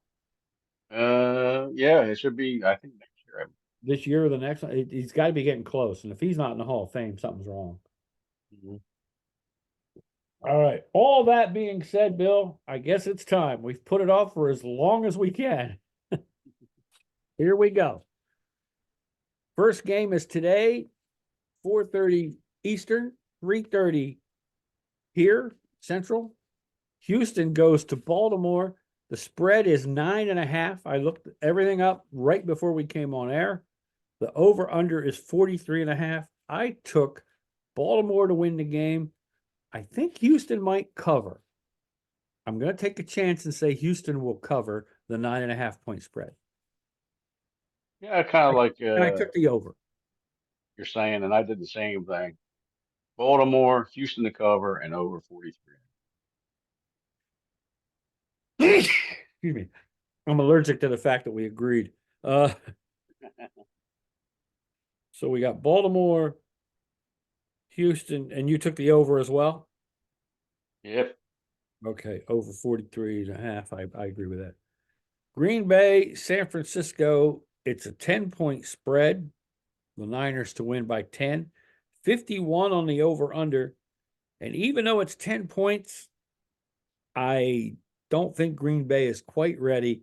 Yeah, it should be. I think next year. this year or the next one? He's got to be getting close. And if he's not in the Hall of Fame, something's wrong. Mhm. All right. All that being said, Bill, I guess it's time. We've put it off for as long as we can. Here we go. First game is today, 4:30 Eastern, 3:30 here, Central. Houston goes to Baltimore. The spread is 9.5. I looked everything up right before we came on air. The over under is 43.5. I took Baltimore to win the game. I think Houston might cover. I'm going to take a chance and say Houston will cover the 9.5 point spread. Yeah, kind of like And I took the over. you're saying, and I did the same thing. Baltimore, Houston to cover, and over 43. Excuse me. I'm allergic to the fact that we agreed. So we got Baltimore, Houston, and you took the over as well? Yep. Okay, over 43.5. I agree with that. Green Bay, San Francisco, it's a 10-point spread. The Niners to win by 10. 51 on the over-under. And even though it's 10 points, I don't think Green Bay is quite ready.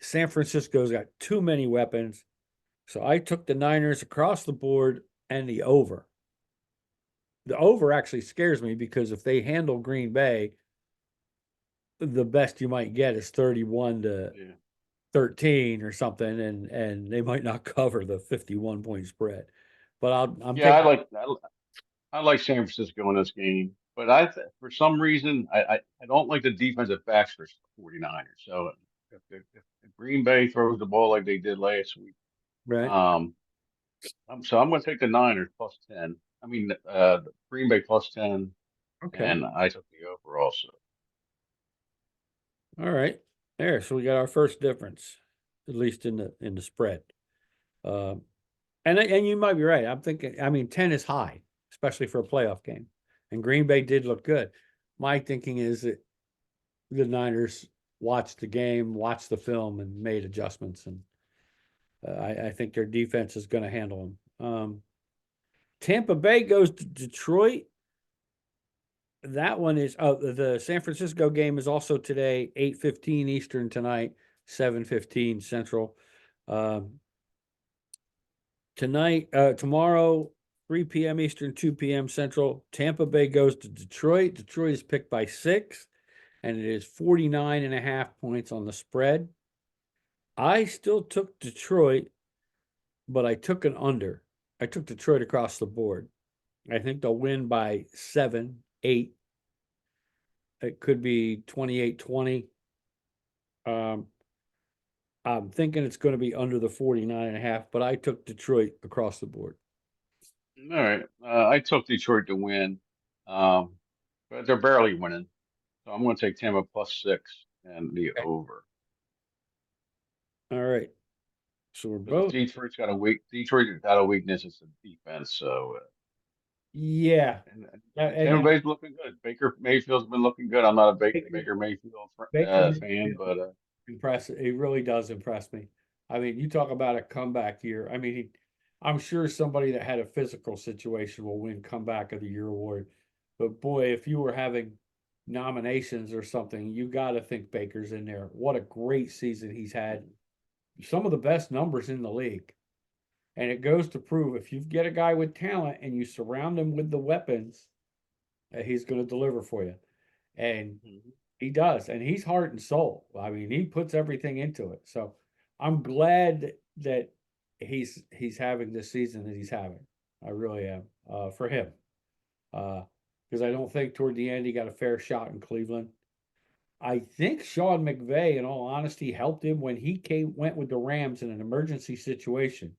San Francisco's got too many weapons. So I took the Niners across the board and the over. The over actually scares me because if they handle Green Bay, the best you might get is 31 to Yeah. 13 or something, and they might not cover the 51-point spread. But I'm Yeah, taking I like San Francisco in this game, but for some reason I don't like the defensive backs for 49ers. So if Green Bay throws the ball like they did last week, right. um, I'm going to take the Niners plus 10. I mean, Green Bay plus 10, Okay. and I took the over also. All right. There. So we got our first difference, at least in the spread. Um, and you might be right. I'm thinking. I mean, 10 is high, especially for a playoff game. And Green Bay did look good. My thinking is that the Niners watched the game, watched the film, and made adjustments. And I think their defense is going to handle them. Tampa Bay goes to Detroit. That one is the San Francisco game is also today, 8:15 Eastern tonight, 7:15 Central. Um, tomorrow, 3 p.m. Eastern, 2 p.m. Central. Tampa Bay goes to Detroit. Detroit is picked by 6, and it is 49.5 points on the spread. I still took Detroit, but I took an under. I took Detroit across the board. I think they'll win by 7, 8. It could be 28-20. I'm thinking it's going to be under the 49.5, but I took Detroit across the board. All right. I took Detroit to win, but they're barely winning. So I'm going to take Tampa +6 and the Okay. over. All right. So we're Because both, Detroit's got a weakness. It's the defense. So yeah. and Tampa Bay's looking good. Baker Mayfield's been looking good. I'm not a Baker Mayfield Baker fan, but impressive. It really does impress me. I mean, you talk about a comeback year. I mean, I'm sure somebody that had a physical situation will win comeback of the year award. But boy, if you were having nominations or something, you got to think Baker's in there. What a great season he's had. Some of the best numbers in the league. And it goes to prove if you get a guy with talent and you surround him with the weapons, he's going to deliver for you. And he does. And he's heart and soul. I mean, he puts everything into it. So I'm glad that he's having this season that he's having. I really am, for him. Because I don't think toward the end he got a fair shot in Cleveland. I think Sean McVay, in all honesty, helped him when he went with the Rams in an emergency situation.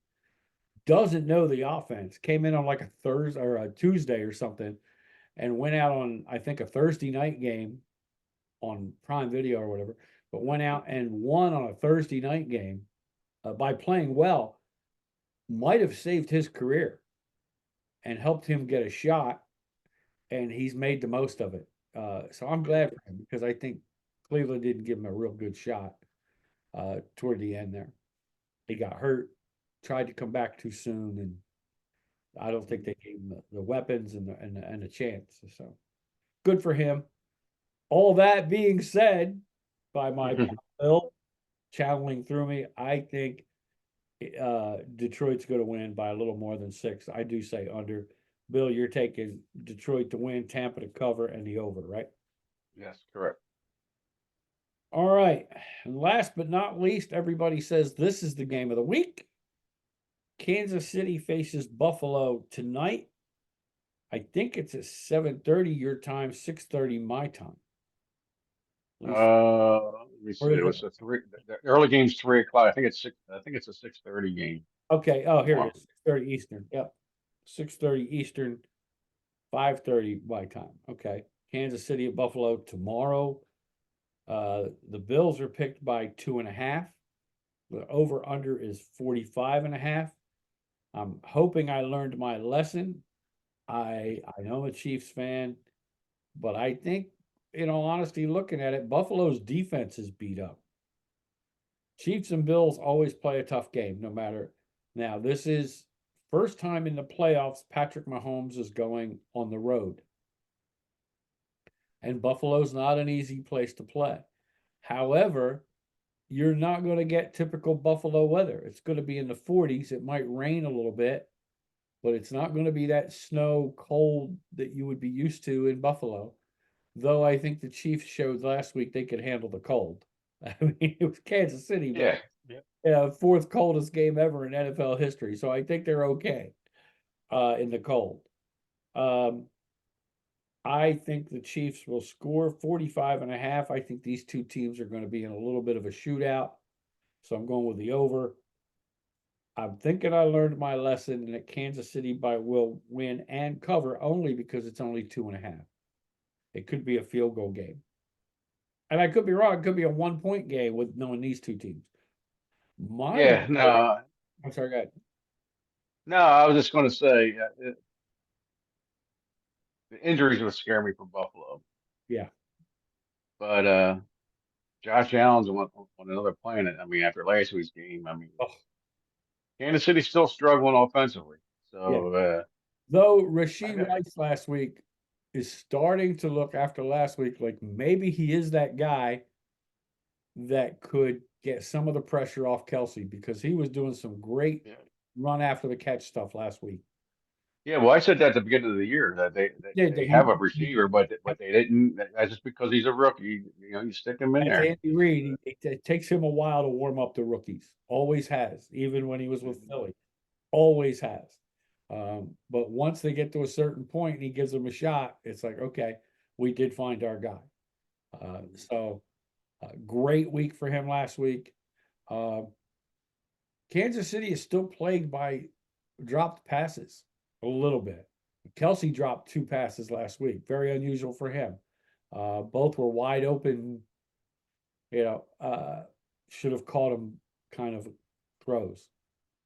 Doesn't know the offense. Came in on like a Thursday or a Tuesday or something, and went out on, I think, a Thursday night game on Prime Video or whatever. But went out and won on a Thursday night game by playing well. Might have saved his career and helped him get a shot, and he's made the most of it. So I'm glad for him because I think Cleveland didn't give him a real good shot toward the end there. He got hurt, tried to come back too soon, and I don't think they gave him the weapons and a chance. So good for him. All that being said, by my Bill channeling through me, I think Detroit's going to win by a little more than 6. I do say under. Bill, you're taking Detroit to win, Tampa to cover, and the over, right? yes, correct. All right. And last but not least, everybody says this is the game of the week. Kansas City faces Buffalo tonight. I think it's at 7:30 your time, 6:30 my time. Let me see. It was the early game's 3 o'clock. I think it's 6. I think it's a 6:30 game. Okay. Oh, here it is. 6:30 Eastern. Yep. 6:30 Eastern, 5:30 my time. Okay. Kansas City at Buffalo tomorrow. The Bills are picked by 2.5. The over under is 45.5. I'm hoping I learned my lesson. I know I'm a Chiefs fan, but I think, in all honesty, looking at it, Buffalo's defense is beat up. Chiefs and Bills always play a tough game, no matter. Now, this is first time in the playoffs Patrick Mahomes is going on the road. And Buffalo's not an easy place to play. However, you're not going to get typical Buffalo weather. It's going to be in the 40s. It might rain a little bit, but it's not going to be that snow cold that you would be used to in Buffalo. Though I think the Chiefs showed last week they could handle the cold. I mean, it was Kansas City, but fourth coldest game ever in NFL history. So I think they're okay in the cold. I think the Chiefs will score 45.5. I think these two teams are going to be in a little bit of a shootout. So I'm going with the over. I'm thinking I learned my lesson and that Kansas City will win and cover only because it's only 2.5. It could be a field goal game. And I could be wrong. It could be a 1-point game with knowing these two teams. I'm sorry, go ahead. No, I was just going to say the injuries would scare me for Buffalo. Yeah. But Josh Allen's on another planet. I mean, after last week's game, I mean, Kansas City's still struggling offensively. So, though Rashee Rice last week is starting to look after last week like maybe he is that guy that could get some of the pressure off Kelsey because he was doing some great run after the catch stuff last week. Yeah, well, I said that at the beginning of the year that they have a receiver, but they didn't. That's just because he's a rookie. You know, you stick him in there. Andy Reid, it takes him a while to warm up the rookies. Always has, even when he was with Philly. Always has. But once they get to a certain point and he gives them a shot, it's like, okay, we did find our guy. So great week for him last week. Kansas City is still plagued by dropped passes a little bit. Kelsey dropped 2 passes last week. Very unusual for him. Both were wide open, should have caught him kind of throws.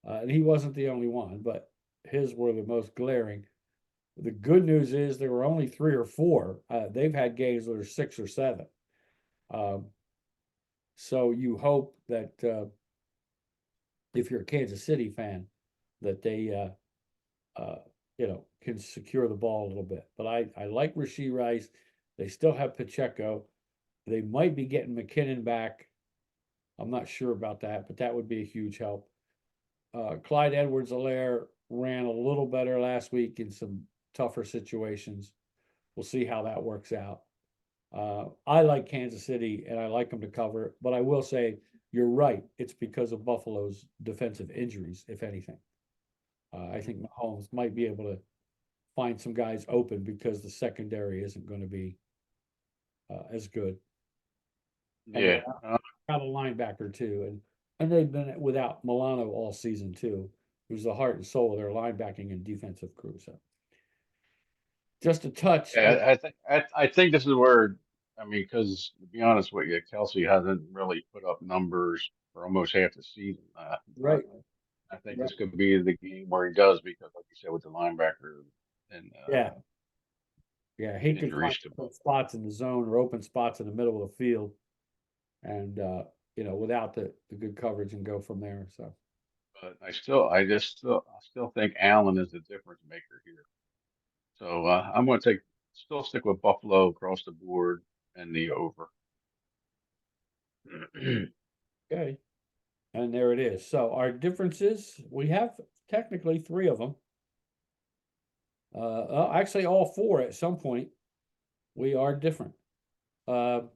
And he wasn't the only one, but his were the most glaring. The good news is there were only 3 or 4. They've had games that are 6 or 7. So you hope that if you're a Kansas City fan, that they can secure the ball a little bit. But I like Rashee Rice. They still have Pacheco. They might be getting McKinnon back. I'm not sure about that, but that would be a huge help. Clyde Edwards-Helaire ran a little better last week in some tougher situations. We'll see how that works out. I like Kansas City and I like them to cover, but I will say you're right. It's because of Buffalo's defensive injuries, if anything. I think Mahomes might be able to find some guys open because the secondary isn't going to be as good. And Yeah. got a linebacker too, and they've been without Milano all season too, who's the heart and soul of their linebacking and defensive crew. So just a touch. Yeah, I think this is where, I mean, because to be honest with you, Kelsey hasn't really put up numbers for almost half the season. Right. I think this could be the game where he does because, like you said, with the linebacker and Yeah, he could find injuries to some spots in the zone or open spots in the middle of the field, and without the good coverage and go from there. So But I still think Allen is the difference maker here. So I'm going to still stick with Buffalo across the board and the over. okay, and there it is. So our differences, we have technically 3 of them. Actually, all 4 at some point. We are different. Oh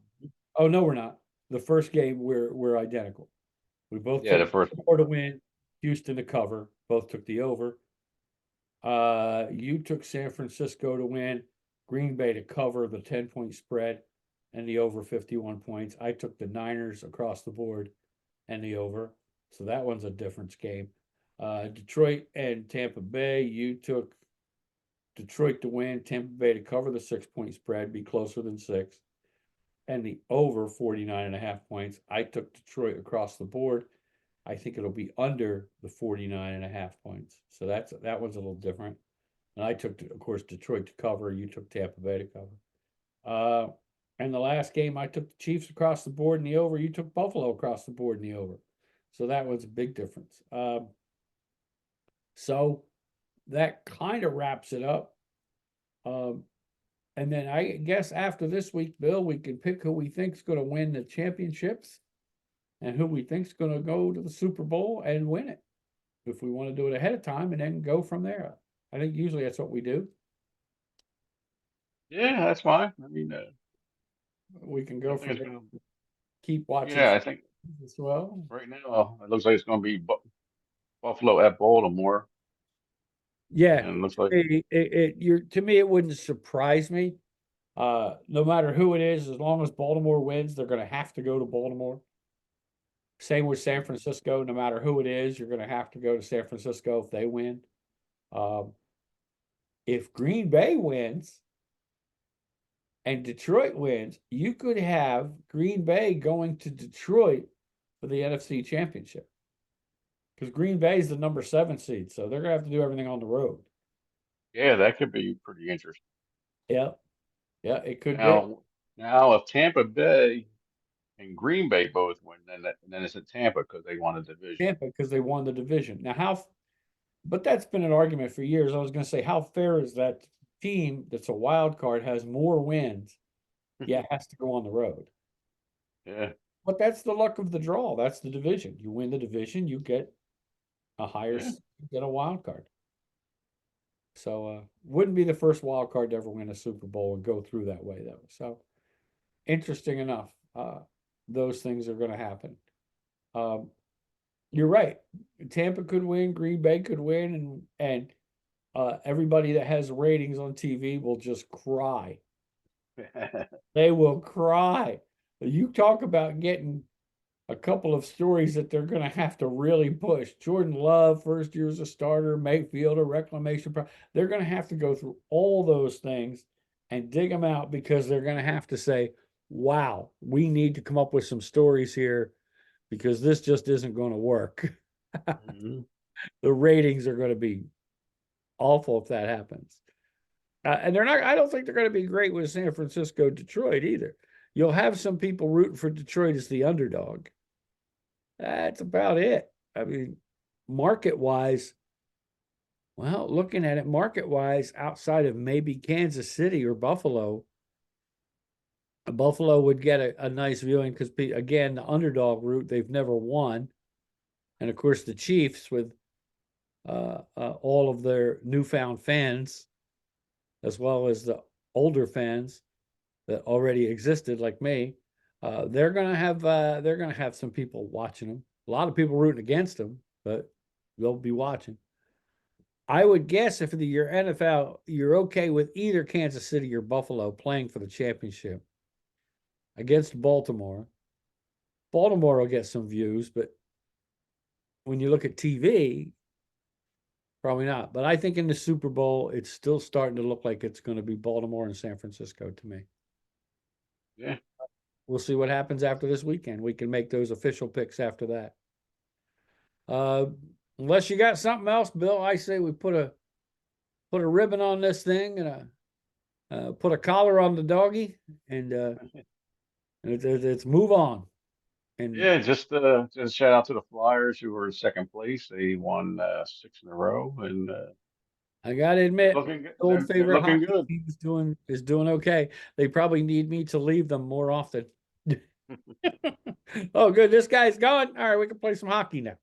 no, we're not. The first game we're identical. We both Yeah, the took first Baltimore to win, Houston to cover. Both took the over. You took San Francisco to win, Green Bay to cover the 10-point spread and the over 51 points. I took the Niners across the board and the over. So that one's a difference game. Detroit and Tampa Bay, you took Detroit to win, Tampa Bay to cover the 6-point spread, be closer than 6, and the over 49.5 points. I took Detroit across the board. I think it'll be under the 49.5 points. So that one's a little different. And I took, of course, Detroit to cover. You took Tampa Bay to cover. And the last game, I took the Chiefs across the board in the over. You took Buffalo across the board in the over. So that was a big difference. So that kind of wraps it up. And then I guess after this week, Bill, we can pick who we think's going to win the championships and who we think's going to go to the Super Bowl and win it. If we want to do it ahead of time and then go from there. I think usually that's what we do. Yeah, that's fine. I mean, We can I go think from it's there. gonna, Keep watching yeah, I think as well. right now it looks like it's going to be Buffalo at Baltimore, Yeah, and it looks like to me it wouldn't surprise me. No matter who it is, as long as Baltimore wins, they're going to have to go to Baltimore. Same with San Francisco. No matter who it is, you're going to have to go to San Francisco if they win. If Green Bay wins and Detroit wins, you could have Green Bay going to Detroit for the NFC Championship. Because Green Bay is the number 7 seed, so they're going to have to do everything on the road. yeah, that could be pretty interesting. Yeah, it could be. Now if Tampa Bay and Green Bay both win, then it's at Tampa because they won the division. Tampa because they won the division. Now, but that's been an argument for years. I was going to say, how fair is that team that's a wild card has more wins, yet has to go on the road? Yeah. But that's the luck of the draw. That's the division. You win the division, you get a higher, you get a wild card. So wouldn't be the first wild card to ever win a Super Bowl and go through that way, though. So interesting enough, those things are going to happen. You're right. Tampa could win, Green Bay could win, and everybody that has ratings on TV will just cry They will cry. You talk about getting a couple of stories that they're going to have to really push. Jordan Love, first year as a starter, Mayfield, a reclamation. They're going to have to go through all those things and dig them out because they're going to have to say, wow, we need to come up with some stories here because this just isn't going to work. Mhm. The ratings are going to be awful if that happens. And they're not, I don't think they're going to be great with San Francisco, Detroit either. You'll have some people rooting for Detroit as the underdog. That's about it. I mean, market wise, well, looking at it market wise, outside of maybe Kansas City or Buffalo, Buffalo would get a nice viewing because, again, the underdog route, they've never won. And of course, the Chiefs, with all of their newfound fans, as well as the older fans that already existed, like me, they're gonna have some people watching them. A lot of people rooting against them, but they'll be watching. I would guess if your NFL, you're okay with either Kansas City or Buffalo playing for the championship against Baltimore. Baltimore will get some views, but when you look at TV, probably not. But I think in the Super Bowl, it's still starting to look like it's going to be Baltimore and San Francisco to me. Yeah. We'll see what happens after this weekend. We can make those official picks after that. Unless you got something else, Bill, I say we put a ribbon on this thing and put a collar on the doggy and it's move on. And Yeah, just shout out to the Flyers who were in second place. They won 6 in a row, and I gotta they're admit, looking good. old They're favorite looking hockey good. team is doing okay. They probably need me to leave them more often. Oh, good. This guy's gone. All right, we can play some hockey now.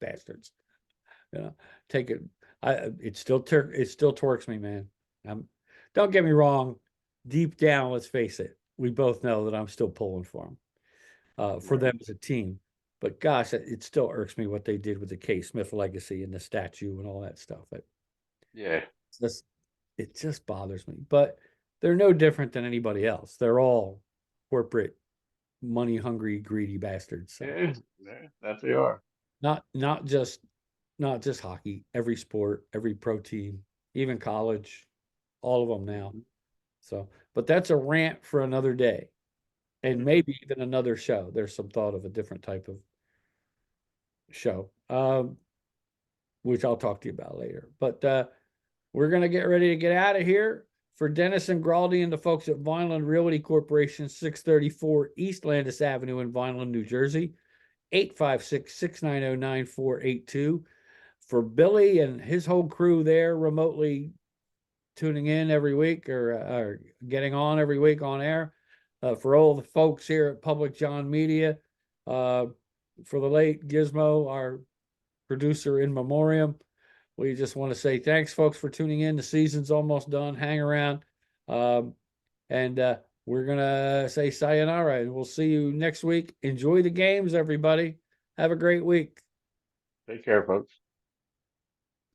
Bastards. You know, take it. It still torques me, man. Don't get me wrong. Deep down, let's face it, we both know that I'm still pulling for them, for them as a team. But gosh, it still irks me what they did with the K. Smith legacy and the statue and all that stuff. Yeah. It just bothers me. But they're no different than anybody else. They're all corporate, money hungry, greedy bastards. So. Yeah, that they are. Not just hockey, every sport, every pro team, even college, all of them now. So, but that's a rant for another day, and maybe even another show. There's some thought of a different type of show, which I'll talk to you about later. But we're gonna get ready to get out of here. For Dennis and Graldi and the folks at Vineland Realty Corporation, 634 East Landis Avenue in Vineland, New Jersey. 856-690-9482. For Billy and his whole crew there remotely tuning in every week or getting on every week on air. For all the folks here at Public John Media, for the late Gizmo, our producer in memoriam, we just want to say thanks, folks, for tuning in. The season's almost done. Hang around. And we're going to say sayonara, and we'll see you next week. Enjoy the games, everybody. Have a great week. Take care, folks.